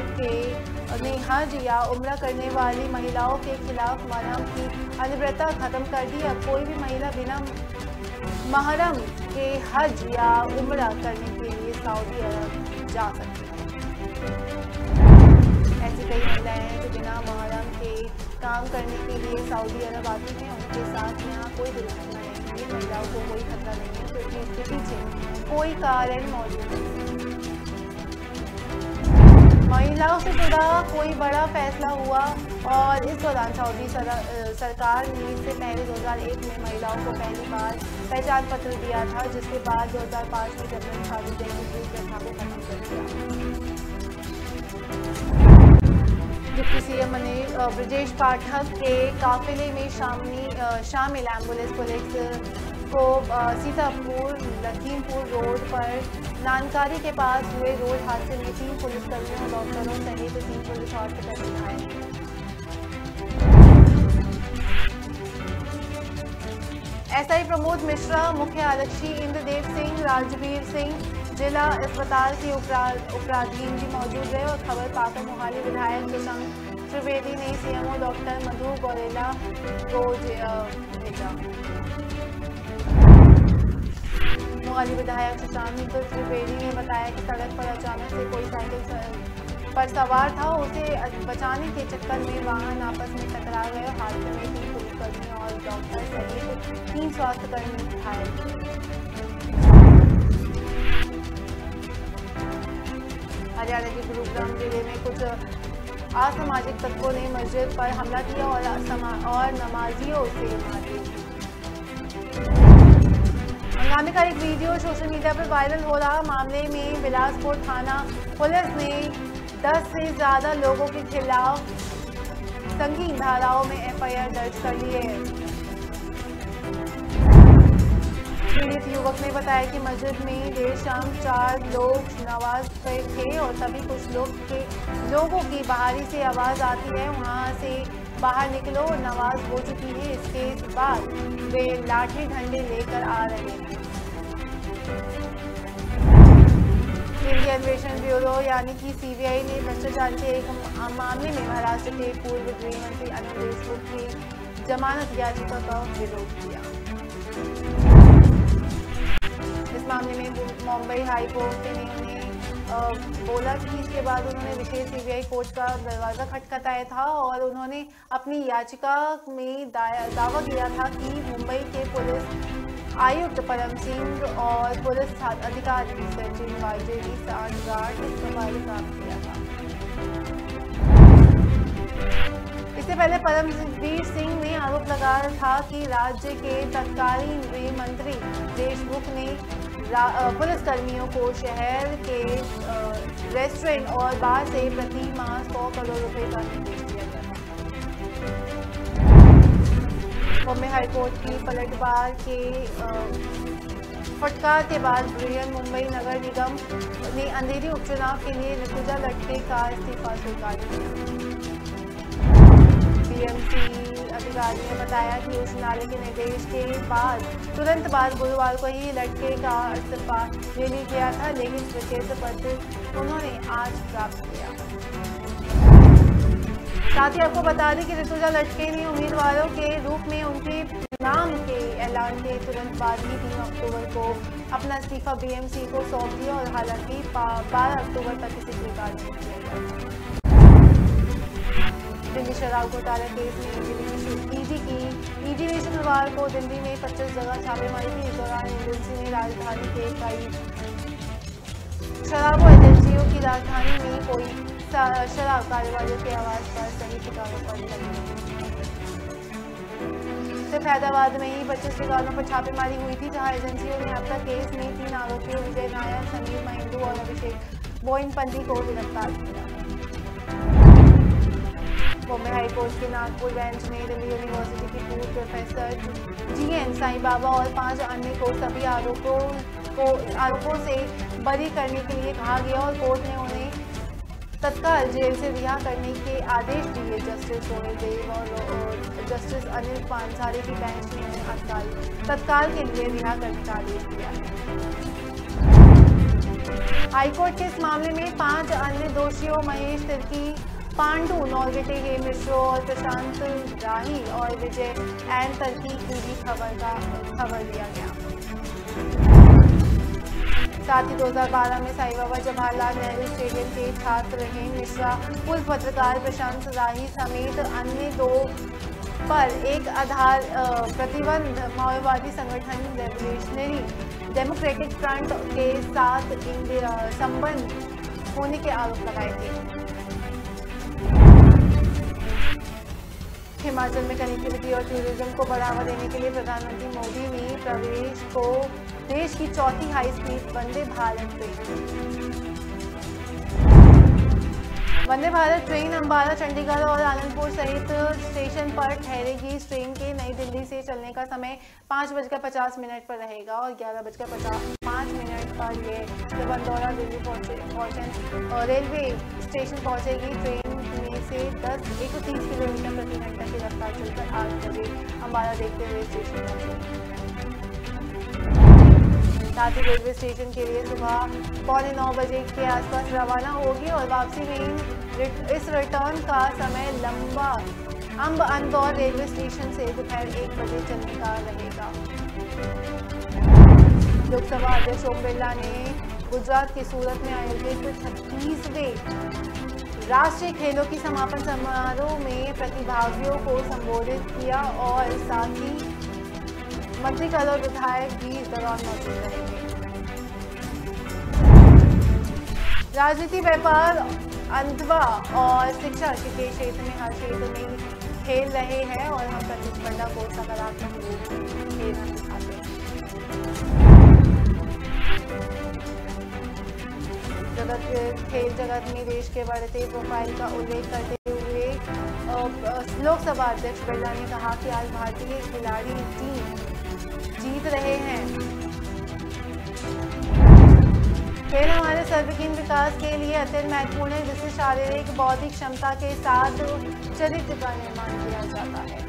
ने हज या उम्रा करने वाली महिलाओं के खिलाफ महरम की अनिवार्यता खत्म कर दी। अब कोई भी महिला बिना महरम के हज या उम्रा करने के लिए सऊदी अरब जा सकती है। ऐसी कई महिलाएं हैं जो बिना महरम के काम करने के लिए सऊदी अरब आती हैं। उनके साथ यहाँ कोई दुर्घटना नहीं है, महिलाओं को कोई खतरा नहीं है क्योंकि इसके पीछे कोई कारण मौजूद नहीं है। महिलाओं से जुड़ा कोई बड़ा फैसला हुआ और इस दौरान सऊदी सरकार ने इससे पहले 2001 में महिलाओं को पहली बार पहचान पत्र दिया था, जिसके बाद 2005 में जबरन शादी देने की प्रथा को खत्म कर दिया। डिप्टी CM ब्रजेश पाठक के काफिले में शामिल एम्बुलेंस पुलिस को सीतापुर लखीमपुर रोड पर नानकारी के पास हुए रोड हादसे में 3 पुलिसकर्मियों और डॉक्टरों सहित 3 पुलिस हॉस्पिटल में घायल। SI प्रमोद मिश्रा, मुख्य आरक्षी इंद्रदेव सिंह, राजवीर सिंह जिला अस्पताल के उपराधीन भी मौजूद रहे और खबर पाकर मोहाली विधायक शशांक त्रिवेदी ने CMO डॉक्टर मधु गौरेला को भेजा। वाली विधायक शशांक त्रिवेदी ने बताया कि सड़क पर अचानक से कोई साइकिल पर सवार था, उसे बचाने के चक्कर में वाहन आपस में टकरा गए। हादसे में 3 पुलिसकर्मी और डॉक्टर सहित 3 स्वास्थ्यकर्मी घायल हुए। हरियाणा के गुरुग्राम जिले में कुछ असामाजिक तत्वों ने मस्जिद पर हमला किया और नमाजियों से मारपीट। हंगामे का एक वीडियो सोशल मीडिया पर वायरल हो रहा। मामले में बिलासपुर थाना पुलिस ने 10 से ज्यादा लोगों के खिलाफ संगीन धाराओं में एफआईआर दर्ज कर ली है। पीड़ित युवक ने बताया कि मस्जिद में देर शाम 4 लोग नमाज पे थे और तभी कुछ लोगों की बाहरी से आवाज आती है, वहां से बाहर निकलो, नमाज हो चुकी है। इसके बाद वे लाठी डंडे लेकर आ रहे हैं। केंद्रीय अन्वेषण ब्यूरो यानी कि सीबीआई ने भ्रष्टाचार के एक मामले में महाराष्ट्र के पूर्व गृह मंत्री अनिल देशमुख की जमानत याचिका का विरोध किया। इस मामले में मुंबई हाई कोर्ट ने उन्हें बोला कि इसके बाद उन्होंने विशेष सीबीआई कोर्ट का दरवाजा खटखटाया था और उन्होंने अपनी याचिका में दावा किया था कि मुंबई के पुलिस आयुक्त परम सिंह और पुलिस अधिकारी सचिन वाजे की सांठगांठ सफाई प्राप्त किया था। इससे पहले परमवीर सिंह ने आरोप लगाया था कि राज्य के तत्कालीन गृह मंत्री देशमुख ने पुलिस कर्मियों को शहर के रेस्टोरेंट और बार से प्रति माह 100 करोड़ रुपए का निर्देश दिया गया था। बॉम्बे हाईकोर्ट की पलटवार के फटकार के बाद बृहन-मुंबई नगर निगम ने अंधेरी उपचुनाव के लिए ऋतुजा लटके का इस्तीफा स्वीकार किया। बीएमसी अधिकारी ने बताया कि उच्च न्यायालय के निर्देश के बाद तुरंत बाद गुरुवार को ही लटके का इस्तीफा ले लिया गया था, लेकिन स्वीकृत पत्र उन्होंने आज प्राप्त किया। साथ ही आपको बता दें कि ऋतुजा लटके ने उम्मीदवारों के रूप में उनके नाम के ऐलान के तुरंत बाद ही 3 अक्टूबर को अपना इस्तीफा बीएमसी को सौंप दिया और हालांकि 12 अक्टूबर तक इसे स्वीकार नहीं किया गया। दिल्ली शराब घोटाला केस में ईडी ने शुक्रवार को दिल्ली में 25 जगह छापेमारी की। इस दौरान एजेंसी ने राजधानी के कई शराब एजेंसियों की राजधानी में कोई शराब कारोबारियों के आवाज पर सही ठिकानों पर सिर्फ हैदराबाद में ही 25 ठिकानों पर छापेमारी हुई थी, जहां एजेंसियों ने अब तक केस में 3 आरोपियों विजय नायर, संदीप महिंदू और अभिषेक बोइनपल्ली को गिरफ्तार किया। बॉम्बे हाईकोर्ट के नागपुर बेंच ने दिल्ली यूनिवर्सिटी के पूर्व प्रोफेसर जीएन साईं बाबा और 5 अन्य को सभी आरोपों से बरी करने के लिए कहा गया और कोर्ट ने उन्हें तत्काल जेल से रिहा करने के आदेश दिए। जस्टिस सोहेल देव और जस्टिस अनिल पांचाली की बेंच ने उन्हें तत्काल के लिए रिहा करने का आदेश दिया है। हाईकोर्ट के इस मामले में 5 अन्य दोषियों महेश तिर्की, पांडु नौगटे, हे मिश्रो और प्रशांत राही और विजय एन तर्की की भी खबर दिया गया। साथ ही 2012 में साईं बाबा जवाहरलाल नेहरू स्टेडियम के छात्र रहे मिश्रा, पूर्व पत्रकार प्रशांत राही समेत अन्य 2 पर एक आधार प्रतिबंध माओवादी संगठन रेवोल्यूशनरी डेमोक्रेटिक फ्रंट के साथ संबंध होने के आरोप लगाए थे। हिमाचल में कनेक्टिविटी और टूरिज्म को बढ़ावा देने के लिए प्रधानमंत्री मोदी ने प्रदेश को देश की 4थी high speed Vande Bharat train Ambala, Chandigarh और आनंदपुर सहित स्टेशन पर ठहरेगी। इस ट्रेन के नई दिल्ली से चलने का समय 5:50 पर रहेगा और 11:05 पर ये जब अंदौरा दिल्ली पहुंचे रेलवे स्टेशन पहुंचेगी। ट्रेन में से 130 किलोमीटर प्रति घंटा की रफ्तार चलकर 8 बजे अंबाला देखते हुए स्टेशन पहुंचेगी। साथ ही रेलवे स्टेशन के लिए सुबह 8:45 बजे के आसपास रवाना होगी और वापसी में इस रिटर्न का समय अंदौर रेलवे स्टेशन से दोपहर 1 बजे चलने का रहेगा। लोकसभा अध्यक्ष ओम बिरला ने गुजरात के सूरत में आयोजित 36वें राष्ट्रीय खेलों की समापन समारोह में प्रतिभागियों को संबोधित किया और साथ ही मंत्रीगण और विधायक भी इस दौरान मौजूद रहेंगे। राजनीति, व्यापार, अथवा और शिक्षा के क्षेत्र में हर क्षेत्र में खेल रहे हैं और हम प्रतिस्पर्धा को सकारात्मक रूप से खेलना सिखाते हैं। खेल जगत में देश के बढ़ते प्रोफाइल का उल्लेख करते हुए लोकसभा अध्यक्ष बिरला ने कहा कि आज भारतीय खिलाड़ी टीम जीत रहे हैं। खेल हमारे सर्वांगीण विकास के लिए अत्यंत महत्वपूर्ण है, जिससे शारीरिक बौद्धिक क्षमता के साथ चरित्र का निर्माण किया जाता है।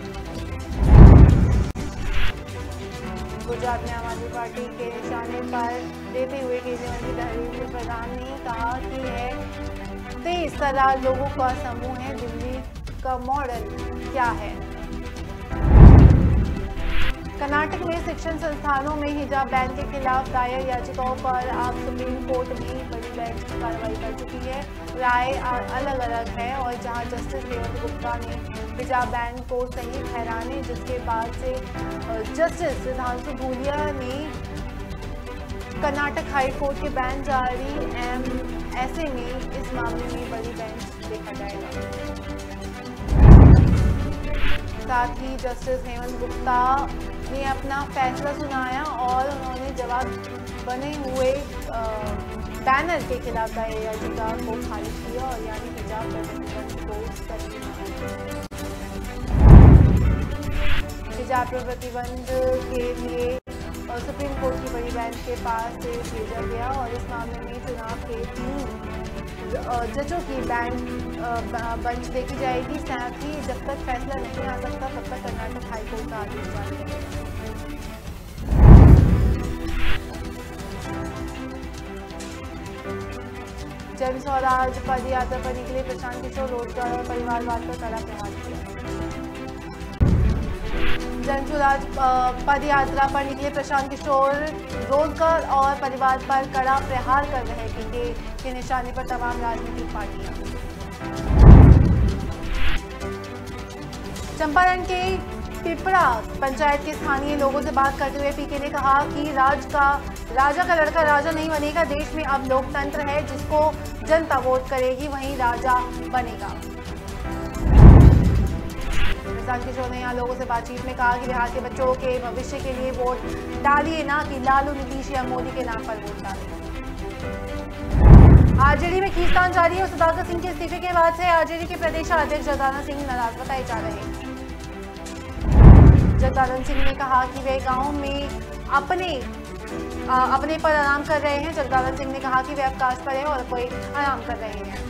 गुजरात में आम आदमी पार्टी के निशाने पर लेते हुए केंद्रीय मंत्री धर्मेंद्र प्रधान ने कहा कि यह 23 करोड़ लोगों का समूह है। दिल्ली का मॉडल क्या है? कर्नाटक में शिक्षण संस्थानों में हिजाब बैन के खिलाफ दायर याचिकाओं पर अब सुप्रीम कोर्ट में बड़ी बेंच की कार्रवाई कर चुकी है। राय अलग अलग है और जहां जस्टिस हेमंत गुप्ता ने हिजाब बैन को सही ठहराने, जिसके बाद से जस्टिस सुधांशु धूलिया ने कर्नाटक हाई कोर्ट के बैन जारी। ऐसे में इस मामले में बड़ी बेंच देखा जाएगा। साथ ही जस्टिस हेमंत गुप्ता ने अपना फैसला सुनाया और उन्होंने जवाब बने हुए बैनर के खिलाफ दायर याचिका को खारिज किया और यानी हिजाब पर प्रतिबंध को सही माना। हिजाब पर प्रतिबंध के लिए सुप्रीम कोर्ट की बड़ी बेंच के पास से भेजा गया और इस मामले में चुनाव के 3 जजों की बेंच देखी जाएगी। साथ ही जब तक फैसला नहीं आ सकता तब तक कर्नाटक हाईकोर्ट का आदेश जारी रहेगा। जन स्वराज पद यात्रा पर निकले प्रशांत किशोर, रोजगार और परिवारवाद पर कड़ा प्रहार किया। जन स्वराज पद यात्रा पर निकले प्रशांत किशोर रोजगार और परिवार पर कड़ा प्रहार कर रहे के निशाने पर तमाम राजनीतिक पार्टियां। चंपारण के पिपरा पंचायत के स्थानीय लोगों से बात करते हुए पीके ने कहा कि राजा का लड़का राजा नहीं बनेगा। देश में अब लोकतंत्र है, जिसको जनता वोट करेगी वही राजा बनेगा। प्रशांत किशोर ने यहाँ लोगों से बातचीत में कहा कि बिहार के बच्चों के भविष्य के लिए वोट डालिए, ना कि लालू, नीतीश या मोदी के नाम पर वोट डालिए। आरजेडी में खींचतान जारी है और सुधाकर सिंह के इस्तीफे के बाद से आरजेडी के प्रदेश अध्यक्ष जगदानंद सिंह नाराज बताए जा रहे हैं। जगदानंद सिंह ने कहा कि वे गांव में अपने पर आराम कर रहे हैं। जगदानंद सिंह ने कहा कि वे अवकाश पर हैं और कोई आराम कर रहे हैं।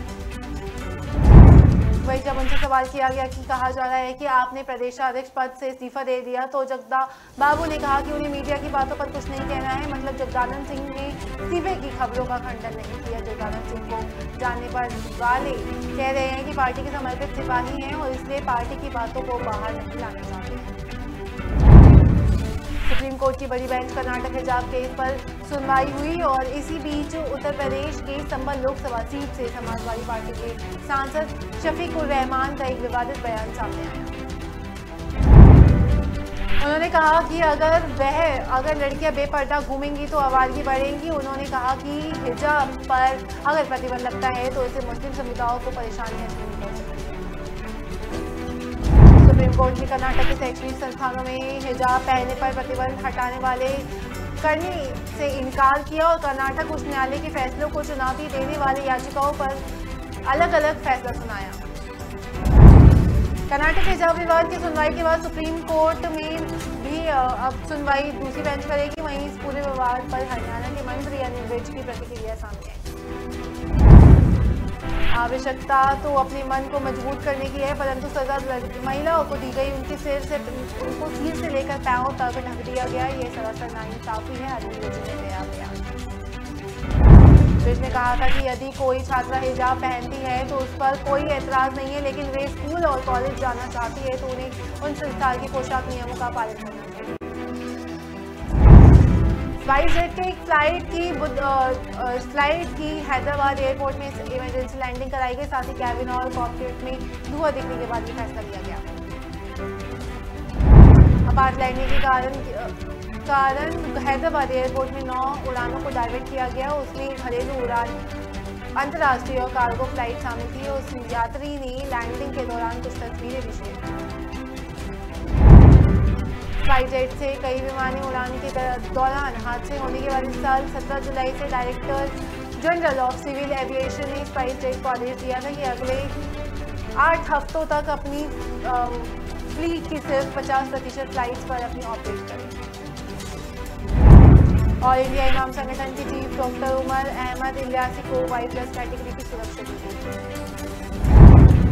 वही जब उनसे सवाल किया गया कि कहा जा रहा है कि आपने प्रदेशाध्यक्ष पद से इस्तीफा दे दिया, तो जगदा बाबू ने कहा कि उन्हें मीडिया की बातों पर कुछ नहीं कहना है। मतलब जगदानंद सिंह ने इस्तीफे की खबरों का खंडन नहीं किया। जगदानंद सिंह को जानने पर वाले कह रहे हैं कि पार्टी के समर्पित सिपाही हैं और इसलिए पार्टी की बातों को बाहर नहीं लाना चाहते हैं। सुप्रीम कोर्ट की बड़ी बेंच कर्नाटक हिजाब केस पर सुनवाई हुई और इसी बीच उत्तर प्रदेश के संबल लोकसभा सीट से समाजवादी पार्टी के सांसद शफीकुर रहमान का एक विवादित बयान सामने आया। उन्होंने कहा कि अगर लड़कियां बेपर्दा घूमेंगी तो आवारगी बढ़ेंगी। उन्होंने कहा कि हिजाब पर अगर प्रतिबंध लगता है तो इससे मुस्लिम समुदायों को परेशानियां झेलनी पड़ सकती है। सुप्रीम कोर्ट ने कर्नाटक के शैक्षणिक संस्थानों में हिजाब पहनने पर प्रतिबंध हटाने वाले करने से इनकार किया और कर्नाटक उच्च न्यायालय के फैसलों को चुनौती देने वाली याचिकाओं पर अलग अलग फैसला सुनाया। कर्नाटक हिजाब विवाद की सुनवाई के बाद सुप्रीम कोर्ट में भी अब सुनवाई दूसरी बेंच करेगी। वहीं इस पूरे विवाद पर हरियाणा के मंत्री अनिल विज की प्रतिक्रिया सामने आई। आवश्यकता तो अपने मन को मजबूत करने की है, परंतु सजा महिलाओं को दी गई। उनको सिर से लेकर पैरों तक ढक दिया गया। ये सरासर नाइंसाफी है। अनिल विज ने दिया। विज ने कहा था कि यदि कोई छात्रा हिजाब पहनती है तो उस पर कोई एतराज नहीं है, लेकिन वे स्कूल और कॉलेज जाना चाहती है तो उन्हें उन संस्थान के पोशाक नियमों का पालन करना चाहिए। स्पाइसजेट के एक फ्लाइट की हैदराबाद एयरपोर्ट में इमरजेंसी लैंडिंग कराई गई। साथ ही कैबिन और कॉकपिट में धुआं दिखने के बाद ये फैसला लिया गया। अपार्ट लैंडिंग के कारण हैदराबाद एयरपोर्ट में 9 उड़ानों को डाइवर्ट किया गया। उसमें घरेलू उड़ान, अंतर्राष्ट्रीय और कार्गो फ्लाइट शामिल थी। उस यात्री ने लैंडिंग के दौरान कुछ तस्वीरें भी शेयर की। स्पाइसजेट से कई विमानी उड़ान के दौरान हादसे होने के बाद इस साल 17 जुलाई से director general of civil aviation ने स्पाइसजेट को आदेश दिया था कि अगले 8 हफ्तों तक अपनी फ्लीट की सिर्फ 50% फ्लाइट्स पर अपनी ऑपरेट करें। और इंडिया इमाम संगठन के चीफ डॉक्टर उमर अहमद इलियासी को Y+ कैटेगरी की सुरक्षा दी गई।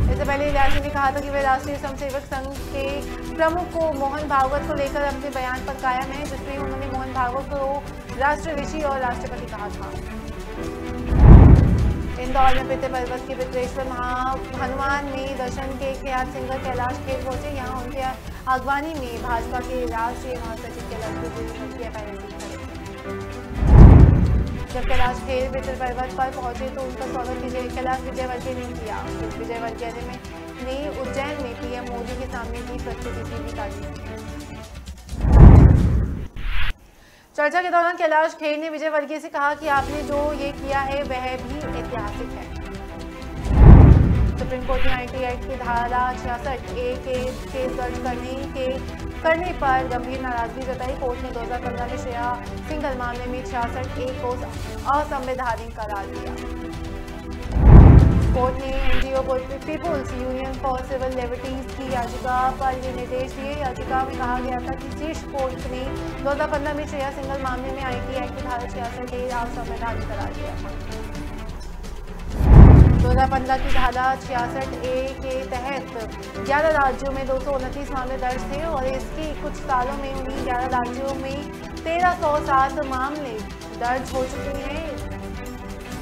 इससे पहले इलियासी ने कहा था कि वे राष्ट्रीय स्वयंसेवक संघ के प्रमुख को मोहन भागवत को लेकर अपने बयान पर कायम है, जिसमें उन्होंने मोहन भागवत को राष्ट्र ऋषि और राष्ट्रपति कहा था। इंदौर में पितृ पर्वत के पितरेश्वर हनुमान में दर्शन के ख्यात सिंगर कैलाश खेर पहुंचे। यहाँ उनके अगवानी में भाजपा के राष्ट्रीय महासचिव कैलाश जब कैलाश खेर पितृ पर्वत पर पहुंचे तो उनका स्वागत कैलाश विजयवर्गीय ने किया। विजयवर्गीय ने उज्जैन में पीएम मोदी के सामने की प्रस्तुति की भी तारीफ की। चर्चा के दौरान कैलाश खेर ने विजयवर्गीय से कहा कि आपने जो ये किया है वह भी ऐतिहासिक है। सुप्रीम कोर्ट ने IT एक्ट की धारा 66A के केस दर्ज करने पर गंभीर नाराजगी जताई। कोर्ट ने 2015 में श्रेया सिंघल मामले में 66A को असंवैधानिक करार दिया। कोर्ट ने NGO people's union for civil liberties की याचिका पर ये निर्देश दिए। याचिका में कहा गया था कि शीर्ष कोर्ट ने 2015 में श्रेया सिंघल मामले में IT एक्ट की धारा 66A असंवैधानिक करार दिया था। 2015 की धारा 66A के तहत 11 राज्यों में 229 मामले दर्ज थे और इसके कुछ सालों में उन्हीं 11 राज्यों में 1307 मामले दर्ज हो चुके हैं।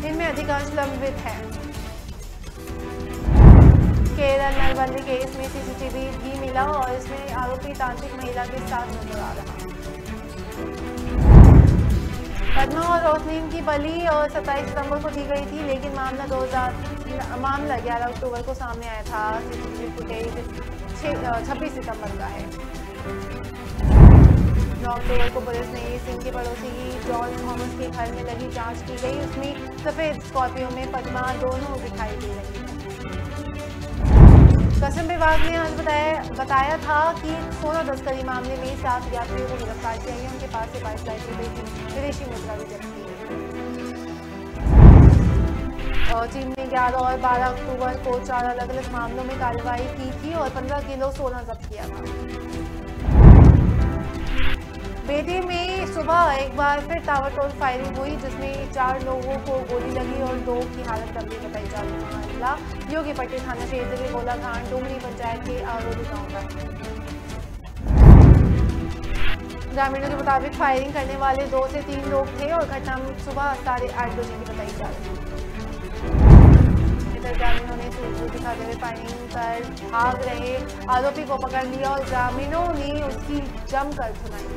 इनमें अधिकांश लंबित हैं। केरल नरबंदी केस में CCTV भी मिला और इसमें आरोपी तांत्रिक महिला के साथ नजर आ रहा। पद्मा और रोशनीन की बली और 27 सितंबर को दी गई थी, लेकिन मामला 11 अक्टूबर को सामने आया था। CCTV फुटेज 26 सितंबर का है। 9 अक्टूबर को पुलिस ने सिंह के पड़ोसी जॉन थॉमस के घर में लगी जांच की गई। उसमें सफेद स्कॉर्पियो में पद्मा दोनों दिखाई दे रही है। कस्टम विभाग ने आज बताया था कि सोना तस्करी मामले में 7 यात्रियों को गिरफ्तार किया गया। उनके पास से 22 लाख रुपए की विदेशी मुद्रा भी जब्त की गई। और चीन ने 11 और 12 अक्टूबर को 4 अलग-अलग मामलों में कार्रवाई की थी और 15 किलो सोना जब्त किया था। बेटी में सुबह एक बार फिर ताबड़तोड़ फायरिंग हुई, जिसमें 4 लोगों को गोली लगी और 2 की हालत गंभीर बताई जा रही है। मामला योगीपट्टी थाना क्षेत्र के गोलाघाट डुमरी पंचायत के आरोली गांव का है। ग्रामीणों के मुताबिक फायरिंग करने वाले 2 से 3 लोग थे और घटना सुबह 8:30 बजे की बताई जा रही है। इधर ग्रामीणों ने सूझबूझ दिखाते हुए फायरिंग कर भाग रहे आरोपी को पकड़ लिया और ग्रामीणों ने उसकी जमकर धुनाई।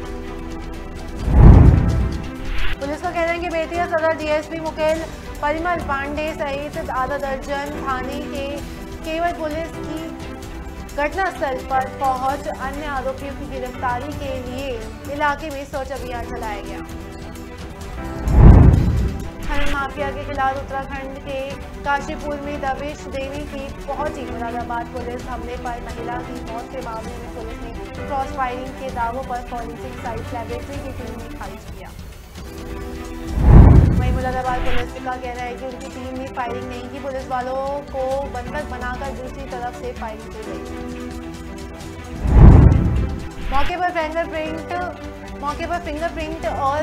पुलिस का कहना है कि बेतिया सदर DSP मुकेल परिमल पांडे सहित आधा दर्जन थाने के केवल पुलिस की घटनास्थल पर पहुंच अन्य आरोपियों की गिरफ्तारी के लिए इलाके में सर्च अभियान चलाया गया। खनन माफिया के खिलाफ उत्तराखंड के काशीपुर में दबिश देने की पहुंची मुरादाबाद पुलिस। हमले पर महिला की मौत के मामले में पुलिस ने क्रॉस फायरिंग के दावों पर फॉरेंसिक साइंस लैबोरेटरी की टीम ने खारिज किया। वहीं मुरादाबाद पुलिस का कहना है कि उनकी टीम ने फायरिंग नहीं की, पुलिस वालों को बंधक बनाकर दूसरी तरफ से फायरिंग की गई। मौके पर फिंगरप्रिंट और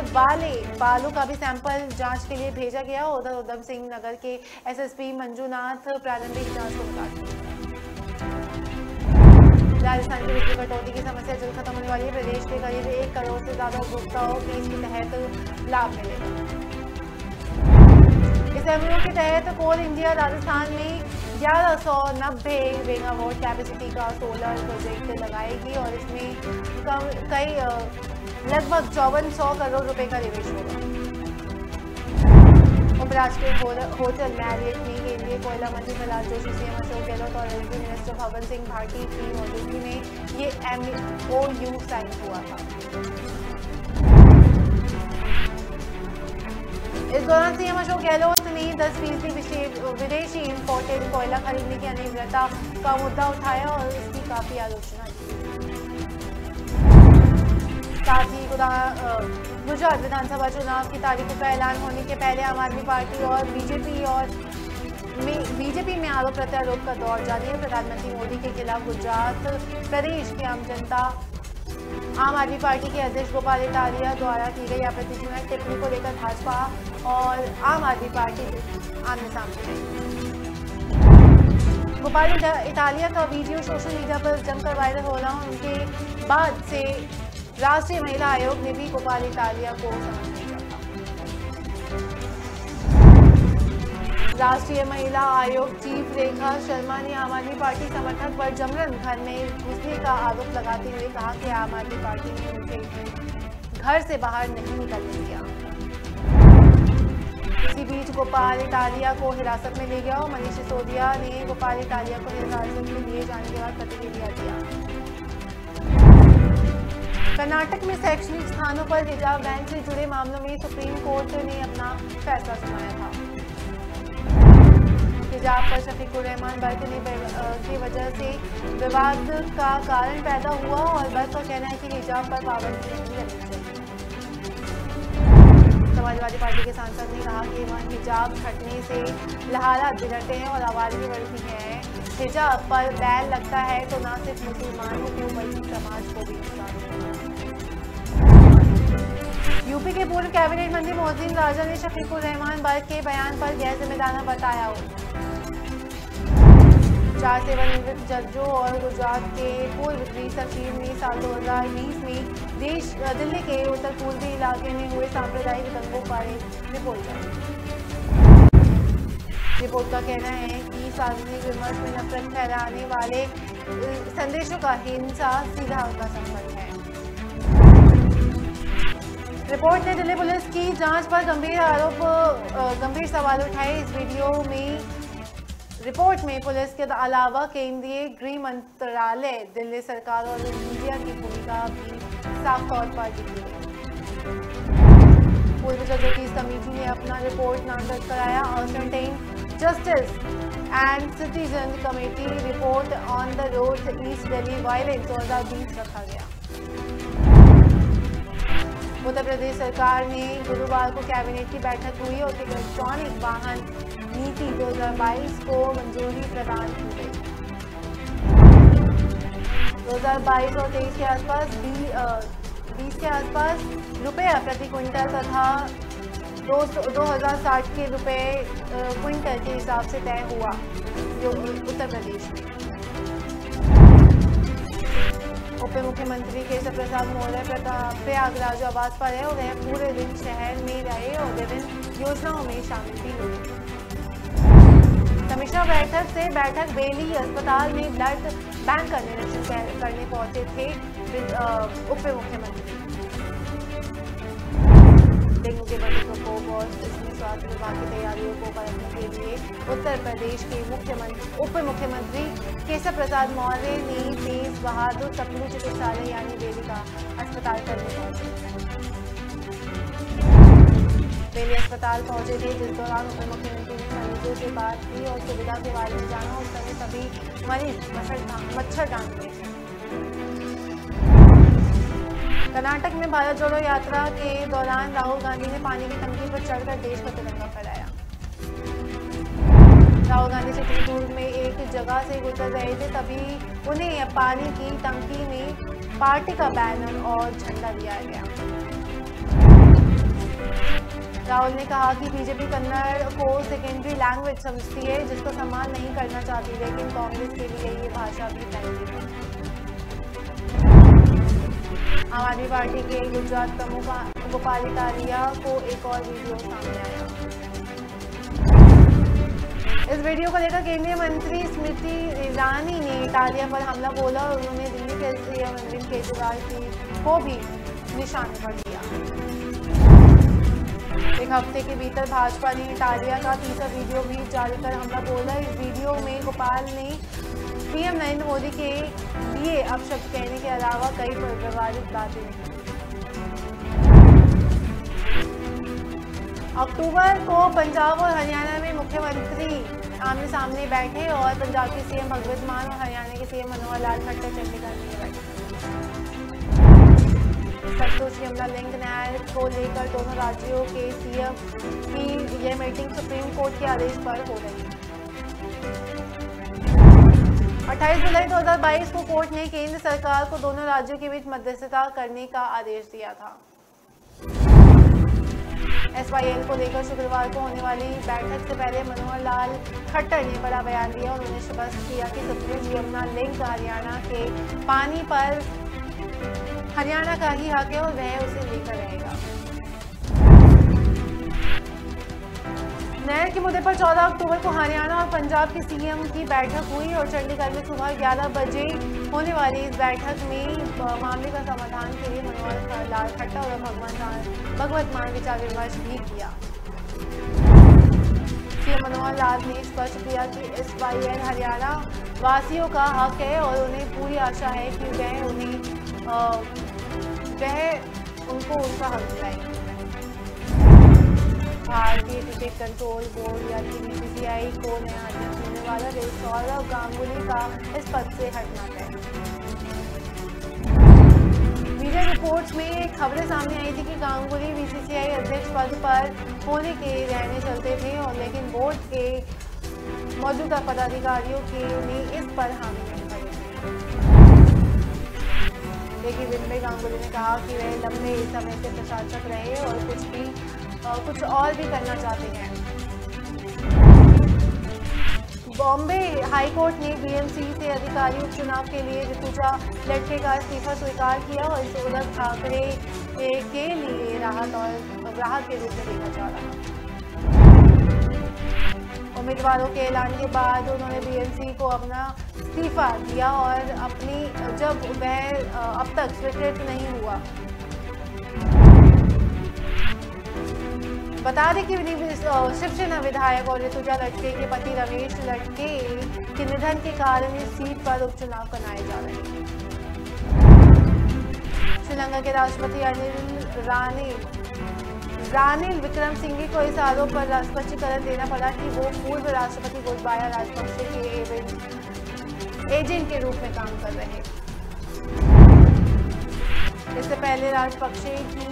बालों का भी सैंपल जांच के लिए भेजा गया। उधर उधम सिंह नगर के SSP मंजूनाथ प्रारंभिक जांच को निकाल दिया। राजस्थान की बिजली कटौती की समस्या जल्द खत्म होने वाली है। प्रदेश के करीब 1 करोड़ से ज्यादा उपभोक्ताओं को इसके तहत लाभ मिलेगा। इस एमओयू के तहत कोल इंडिया राजस्थान में 1190 मेगावाट कैपेसिटी का सोलर प्रोजेक्ट लगाएगी और इसमें कई लगभग 5400 करोड़ रुपए का निवेश होगा। उपराष्ट्रीय होटल मैरियट में केंद्रीय कोयला मंत्री प्रहलाद जोशी, सीएम अशोक गहलोत और रेलवे मिनिस्टर भवन सिंह भाटी की मौजूदगी में ये MOU साइन हुआ था। इस दौरान सीएम अशोक गहलोत ने 10% विदेशी इंपोर्टेड कोयला खरीदने की अनियमितता का मुद्दा उठाया और इसकी काफी आलोचना की। साथ ही गुजरात विधानसभा चुनाव की तारीखों का ऐलान होने के पहले आम आदमी पार्टी और बीजेपी में आरोप प्रत्यारोप का दौर जारी है। प्रधानमंत्री मोदी के खिलाफ गुजरात प्रदेश की आम जनता आम आदमी पार्टी के अध्यक्ष गोपाल इटालिया द्वारा की गई आपत्तिजनक टिप्पणी को लेकर भाजपा और आम आदमी पार्टी आमने सामने है। गोपाल इटालिया का वीडियो सोशल मीडिया पर जमकर वायरल हो रहा, उनके बाद से राष्ट्रीय महिला आयोग ने भी गोपाल इटालिया को समर्थन दिया था। राष्ट्रीय महिला आयोग चीफ रेखा शर्मा ने आम आदमी पार्टी समर्थक पर जबरन घर में घुसने का आरोप लगाते हुए कहा कि आम आदमी पार्टी ने उनके घर से बाहर नहीं निकलने दिया। इसी बीच गोपाल इटालिया को हिरासत में ले गया और मनीष सिसोदिया ने गोपाल इटालिया को हिरासत में लिए जाने के बाद प्रतिक्रिया दिया। कर्नाटक में शैक्षणिक स्थानों पर हिजाब बैन से जुड़े मामलों में सुप्रीम कोर्ट ने अपना फैसला सुनाया था। हिजाब पर शफीकुर रहमान बरतने की वजह से विवाद का कारण पैदा हुआ और बर्क का कहना है कि हिजाब पर पाबंदी नहीं लगनी चाहिए। समाजवादी पार्टी के सांसद ने कहा कि वह हिजाब हटने से हालात बिगड़ते हैं और आवाज़ें बढ़ती हैं। हिजाब पर बैन लगता है तो न सिर्फ मुसलमानों को बल्कि समाज को भी नुकसान होगा। यूपी के पूर्व कैबिनेट मंत्री मोहसिन राजा ने शफीकुर रहमान बर्क के बयान पर गैर जिम्मेदाराना बताया हो। 4 सेवानिवृत्त जजों और गुजरात के पूर्व गृह सचिव ने साल 2020 में दिल्ली के उत्तर पूर्वी इलाके में हुए सांप्रदायिक दंगों पर एक रिपोर्ट जारी। रिपोर्ट का कहना है कि सार्वजनिक विमर्श में नफरत फैलाने वाले संदेशों का हिंसा सीधा उनका संबंध है। रिपोर्ट ने दिल्ली पुलिस की जांच पर गंभीर सवाल उठाए। इस वीडियो में रिपोर्ट में पुलिस के अलावा केंद्रीय गृह मंत्रालय, दिल्ली सरकार और मीडिया की भूमिका भी साफ तौर पर दिखी है। पूर्व जजों की इस कमेटी ने अपना रिपोर्ट नामजद कराया। असेंटेन justice and citizen committee report on the road east Delhi violence 2020 रखा गया। उत्तर प्रदेश सरकार ने गुरुवार को कैबिनेट की बैठक हुई और इलेक्ट्रॉनिक वाहन नीति 2022 को मंजूरी प्रदान की गई। 2022 और 23 के आसपास 20 के आसपास रुपया प्रति क्विंटल तथा 2060 के रुपए क्विंटल के हिसाब से तय हुआ उत्तर प्रदेश में। उप मुख्यमंत्री केशव प्रसाद मौर्य प्रयागराज आवास पर है और वह पूरे दिन शहर में रहे और विभिन्न योजनाओं में शामिल भी हुए। समीक्षा बैठक बेली अस्पताल में ब्लड बैंक का निरीक्षण करने पहुंचे थे उप मुख्यमंत्री। डेंगू के बढ़ते प्रकोप और इसमें स्वास्थ्य विभाग की तैयारियों को परखने के लिए उत्तर प्रदेश के उप मुख्यमंत्री केशव प्रसाद मौर्य ने तेज बहादुर तपलू चिकित्सालय यानी बेली का अस्पताल करने पहुंचे। बेली अस्पताल पहुंचे थे, जिस दौरान उप मुख्यमंत्री ने मरीजों से बात की और सुविधा के बारे में जाना। उस समय सभी मरीज मच्छरदानी में थे। कर्नाटक में भारत जोड़ो यात्रा के दौरान राहुल गांधी ने पानी की टंकी पर चढ़कर देश का तिरंगा फहराया। राहुल गांधी चित्रकूट में एक जगह से गुजर रहे थे, तभी उन्हें पानी की टंकी में पार्टी का बैनर और झंडा दिया गया। राहुल ने कहा कि बीजेपी कन्नड़ को सेकेंडरी लैंग्वेज समझती है, जिसका सम्मान नहीं करना चाहती, लेकिन कांग्रेस के लिए ये भाषा भी प्राइमरी है। आम आदमी पार्टी के गुजरात प्रमुख गोपाल इटालिया को एक और वीडियो सामने आया। इस वीडियो को लेकर केंद्रीय मंत्री स्मृति ईरानी ने इटालिया पर हमला बोला और उन्होंने दिल्ली के सीएम अरविंद केजरीवाल को भी निशाने पर लिया। एक हफ्ते के भीतर भाजपा ने इटालिया का तीसरा वीडियो भी जारी कर हमला बोला। इस वीडियो में गोपाल ने पीएम नरेंद्र मोदी के लिए अपशब्द कहने के अलावा कई व्यवहारिक बातें की। अक्टूबर को पंजाब और हरियाणा में मुख्यमंत्री आमने सामने बैठे और पंजाब के सीएम भगवंत मान और हरियाणा के सीएम मनोहर लाल खट्टर चंडीगढ़ में बैठे। सतलुज यमुना लिंक न्याय को लेकर दोनों राज्यों के सीएम की यह मीटिंग सुप्रीम कोर्ट के आदेश पर हो रही है। 28 जुलाई 2022 को कोर्ट ने केंद्र सरकार को दोनों राज्यों के बीच मध्यस्थता करने का आदेश दिया था। SYL को लेकर शुक्रवार को होने वाली बैठक से पहले मनोहर लाल खट्टर ने बड़ा बयान दिया। उन्होंने स्पष्ट किया कि सतलुज यमुना लिंक हरियाणा के पानी पर हरियाणा का ही हक है और वह उसे लेकर रहेगा। नहर के मुद्दे पर 14 अक्टूबर को हरियाणा और पंजाब के सीएम की बैठक हुई और चंडीगढ़ में सुबह 11 बजे होने वाली इस बैठक में मामले का समाधान के लिए मनोहर लाल खट्टर और भगवंत मान विचार विमर्श भी किया। सीएम मनोहर लाल ने स्पष्ट किया कि SYL हरियाणा वासियों का हक है और उन्हें पूरी आशा है कि वह उनको उनका हक दिलाएंगे। भारतीय क्रिकेट कंट्रोल बोर्ड यानी BCCI को नया अध्यक्ष मिलने वाला सौरव गांगुली का इस पद से हटना तय। मीडिया रिपोर्ट्स में खबरें सामने आई थी कि गांगुली BCCI अध्यक्ष पद पर होने के रहने चलते थे और लेकिन बोर्ड के मौजूदा पदाधिकारियों ने इस पर हामी नहीं भरी। लेकिन विनय गांगुली ने कहा कि वह लंबे समय से प्रशासक रहे और कुछ और भी करना चाहते हैं। बॉम्बे हाईकोर्ट ने BMC से अधिकारी उपचुनाव के लिए ऋतुजा लटके का इस्तीफा स्वीकार किया और इसे उद्धव ठाकरे के लिए राहत के रूप में देखा जा रहा। उम्मीदवारों के ऐलान के बाद उन्होंने BMC को अपना इस्तीफा दिया और जब वह अब तक स्वीकृत नहीं हुआ। बता दें कि शिवसेना विधायक और ऋतुजा लटके के पति रमेश लटके के निधन के कारण इस सीट पर उपचुनाव कराए जा रहे हैं। श्रीलंका के राष्ट्रपति रानिल विक्रमसिंघे को इस आरोप पर स्पष्टीकरण देना पड़ा कि वो पूर्व राष्ट्रपति गोटबाया राजपक्षे के एजेंट के रूप में काम कर रहे हैं। इससे पहले राजपक्षे की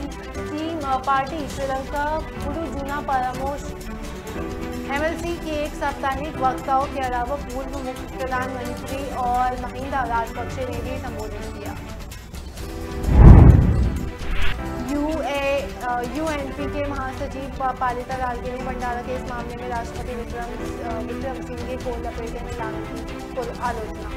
पार्टी श्रीलंका पोडुजुना परामर्श MLC के एक साप्ताहिक वक्ताओं के अलावा पूर्व मुख्य प्रधानमंत्री और महिंदा राजपक्षे ने भी संबोधित किया। UNP के महासचिव पालिता राल्के ने भंडारा के इस मामले में राष्ट्रपति विक्रमसिंघे को लपेटे में लाने की आलोचना।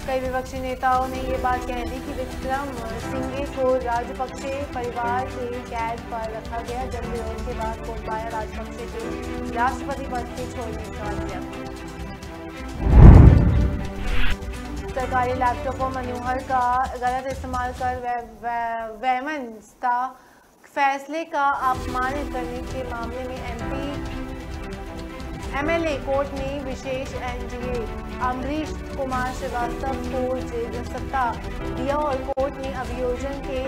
कई विपक्षी नेताओं ने ये बात कह दी कि विक्रमसिंघे को राजपक्षे परिवार के कैद पर रखा गया जन विरोध के बाद गोटबाया राजपक्षे के राष्ट्रपति पद के छोड़ने का दिया। सरकारी लैपटॉप और मनोहर का गलत इस्तेमाल कर वैमनस्ता फैसले का अपमानित करने के मामले में MLA कोर्ट ने विशेष NGA अमरीश कुमार श्रीवास्तव को जेल सत्ता दिया और कोर्ट ने अभियोजन के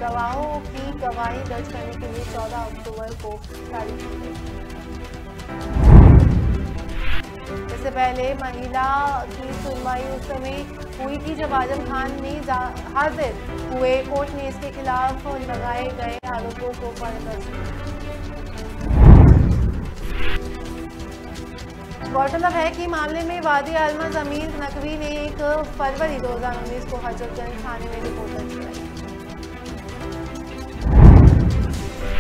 गवाहों की गवाही दर्ज करने के लिए 14 अक्टूबर को तारीख दी गई। इससे पहले महिला की सुनवाई उस समय हुई थी जब आजम खान ने हाजिर हुए। कोर्ट ने इसके खिलाफ लगाए गए आरोपों को पर गौरतलब है कि मामले में वादी आलमा जमीर नकवी ने 1 फरवरी 2019 को हजरतगंज थाने में रिपोर्ट दर्ज कराई।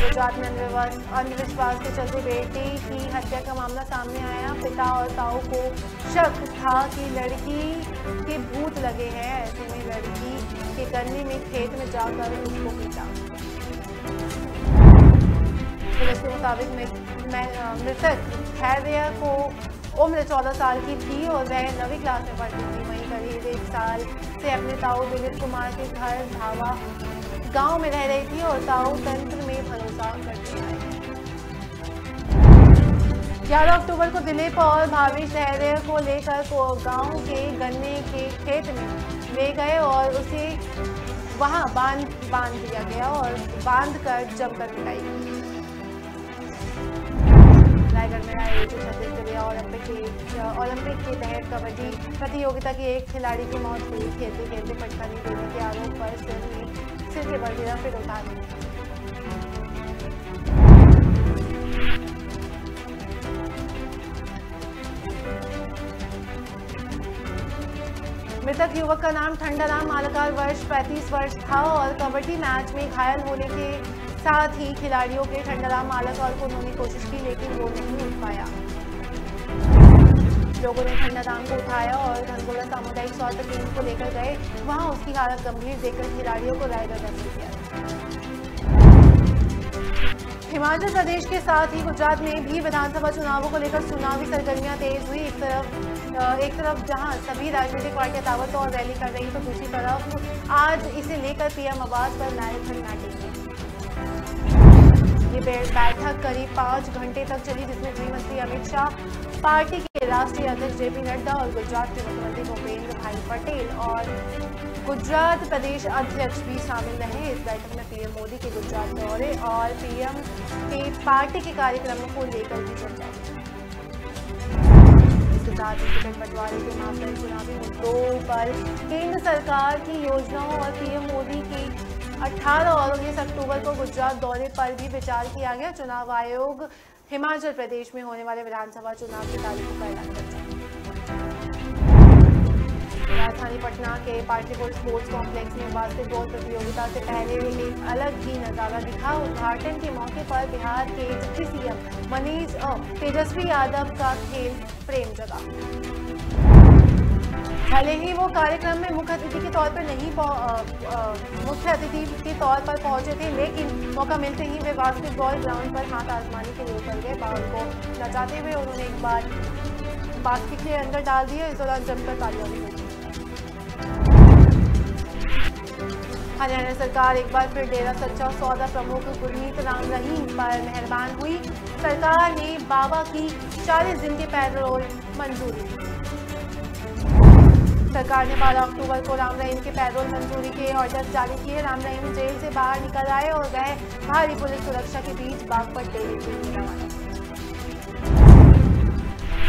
गुजरात में अंधविश्वास के चलते बेटी की हत्या का मामला सामने आया। पिता और ताऊ को शक था कि लड़की के भूत लगे हैं। ऐसे में लड़की के गन्ने में खेत में जाकर उसको पीटा। पुलिस के मुताबिक मृतक खैरिया को उम्र 14 साल की थी और वह 9वीं क्लास में पढ़ती थी। वहीं करीब 1 साल से अपने ताऊ दिलीप कुमार के घर धावा गांव में रह रही थी और ताऊ तंत्र में भरोसा करती आई है। 11 अक्टूबर को दिलीप और भाभी शहरे को लेकर गांव के गन्ने के खेत में ले गए और उसे वहां बांध दिया गया और बांध कर जमकर पिटाई की। रायगढ़ में आयोजित छत्तीसगढ़ ओलंपिक के तहत कबड्डी प्रतियोगिता की एक खिलाड़ी की मौत हुई। खेलते खेलते पटखनी देने के आरोप पर सिर के बल गिरा, फिर उठा दी। मृतक युवक का नाम ठंडाराम मालकार वर्ष 35 वर्ष था और कबड्डी मैच में घायल होने के साथ ही खिलाड़ियों के ठंडाराम मालकार को उन्होंने कोशिश की लेकिन वो नहीं उठ पाया। लोगों ने ठंडाराम को उठाया और धनगोला सामुदायिक स्वास्थ्य केंद्र को लेकर गए। वहां उसकी हालत गंभीर देखकर खिलाड़ियों को रायगढ़ रेफर किया। हिमाचल प्रदेश के साथ ही गुजरात में भी विधानसभा चुनावों को लेकर चुनावी सरगर्मियां तेज हुई। एक तरफ जहां सभी राजनीतिक पार्टियां ताबड़तोड़ रैली कर रही तो दूसरी तरफ आज इसे लेकर पीएम आवास पर मैराथन मैटिंग हुई। ये बैठक करीब 5 घंटे तक चली, जिसमें गृहमंत्री अमित शाह, पार्टी के राष्ट्रीय अध्यक्ष जेपी नड्डा और गुजरात के मुख्यमंत्री भूपेंद्र भाई पटेल और गुजरात प्रदेश अध्यक्ष भी शामिल रहे। इस बैठक में पीएम मोदी के गुजरात दौरे और पीएम के पार्टी के कार्यक्रमों को लेकर भी चर्चा हुई। इसके साथ ही टिकट बंटवारे के मामले चुनावी मुद्दों पर केंद्र सरकार की योजनाओं और पीएम मोदी की 18 और 19 अक्टूबर को गुजरात दौरे पर भी विचार किया गया। चुनाव आयोग हिमाचल प्रदेश में होने वाले विधानसभा चुनाव की तारीखों का ऐलान कर चुका है। राजधानी पटना के पाटलिपुत्र स्पोर्ट्स कॉम्प्लेक्स में बास्केटबॉल प्रतियोगिता से पहले एक अलग ही नजारा दिखा। उद्घाटन के मौके पर बिहार के डिप्टी सीएम मनीष तेजस्वी यादव का खेल प्रेम जगा। भले ही वो कार्यक्रम में मुख्य अतिथि के तौर पर पहुंचे थे, लेकिन मौका मिलते ही वे बास्केटबॉल ग्राउंड पर हाथ आजमाने के लिए उतर गए। बॉल को नचाते हुए उन्होंने एक बार बास्केट के अंदर डाल दिया। इस दौरान जमकर तालियां भी बजी। हरियाणा सरकार एक बार फिर डेरा सच्चा सौदा प्रमुख गुरमीत राम रहीम पर मेहरबान हुई। सरकार ने बाबा की 40 दिन के पैरोल मंजूरी दी। सरकार ने 12 अक्टूबर को राम रहीम के पैरोल मंजूरी के ऑर्डर जारी किए। राम रहीम जेल से बाहर निकल आए और वह भारी पुलिस सुरक्षा के बीच बागपत डेरे के लिए रवाना।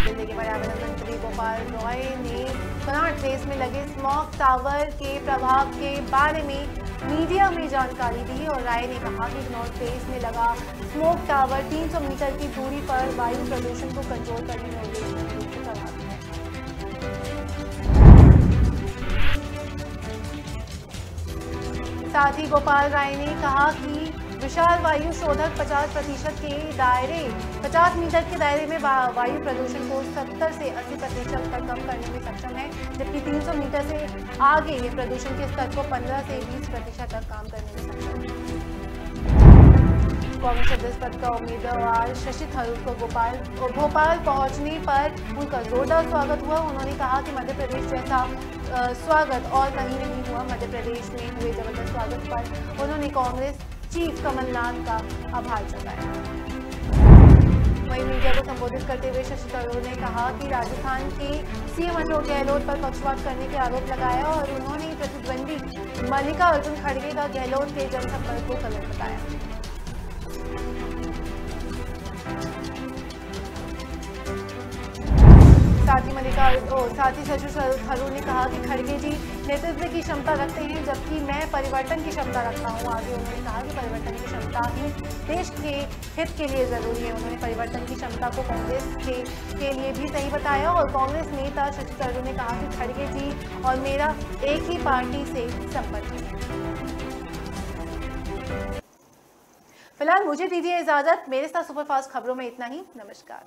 दिल्ली के पर्यावरण मंत्री गोपाल रॉय ने कनॉट प्लेस में लगे स्मॉग टावर के प्रभाव के बारे में मीडिया में जानकारी दी और राय ने कहा कि कनॉट प्लेस में लगा स्मोक टावर 300 मीटर की दूरी पर वायु प्रदूषण को कंट्रोल करने में उल्लेखनीय रूप से प्रभावी है। साथ ही गोपाल राय ने कहा कि विशाल वायु शोधक 50% के दायरे 50 मीटर के दायरे में वायु प्रदूषण को 70 से 80% तक कम करने में सक्षम है, जबकि 300 मीटर से आगे ये प्रदूषण के स्तर को 15 से 20% तक काम करने में सक्षम है। कांग्रेस अध्यक्ष पद का उम्मीदवार शशि थरूर को भोपाल पहुंचने पर उनका जोरदार स्वागत हुआ। उन्होंने कहा कि मध्य प्रदेश जैसा स्वागत और कहीं नहीं हुआ। मध्य प्रदेश में हुए जबरदस्त स्वागत पर उन्होंने कांग्रेस चीफ कमलनाथ का आभार जताया। वहीं मीडिया को संबोधित करते हुए शशि थरूर ने कहा कि राजस्थान के सीएम अशोक गहलोत पर पक्षपात करने के आरोप लगाया और उन्होंने प्रतिद्वंदी मल्लिकार्जुन खड़गे का गहलोत के जनसंपर्क को गलत बताया। साथ ही शशि थरूर ने कहा कि खड़गे जी नेतृत्व की क्षमता रखते हैं, जबकि मैं परिवर्तन की क्षमता रखता हूं। आगे उन्होंने कहा कि परिवर्तन की क्षमता ही देश के हित के लिए जरूरी है। उन्होंने परिवर्तन की क्षमता को कांग्रेस के लिए भी सही बताया और कांग्रेस नेता शशि थरूर ने कहा कि खड़गे जी और मेरा एक ही पार्टी से संपर्क है। फिलहाल मुझे दीजिए इजाजत। मेरे साथ सुपरफास्ट खबरों में इतना ही। नमस्कार।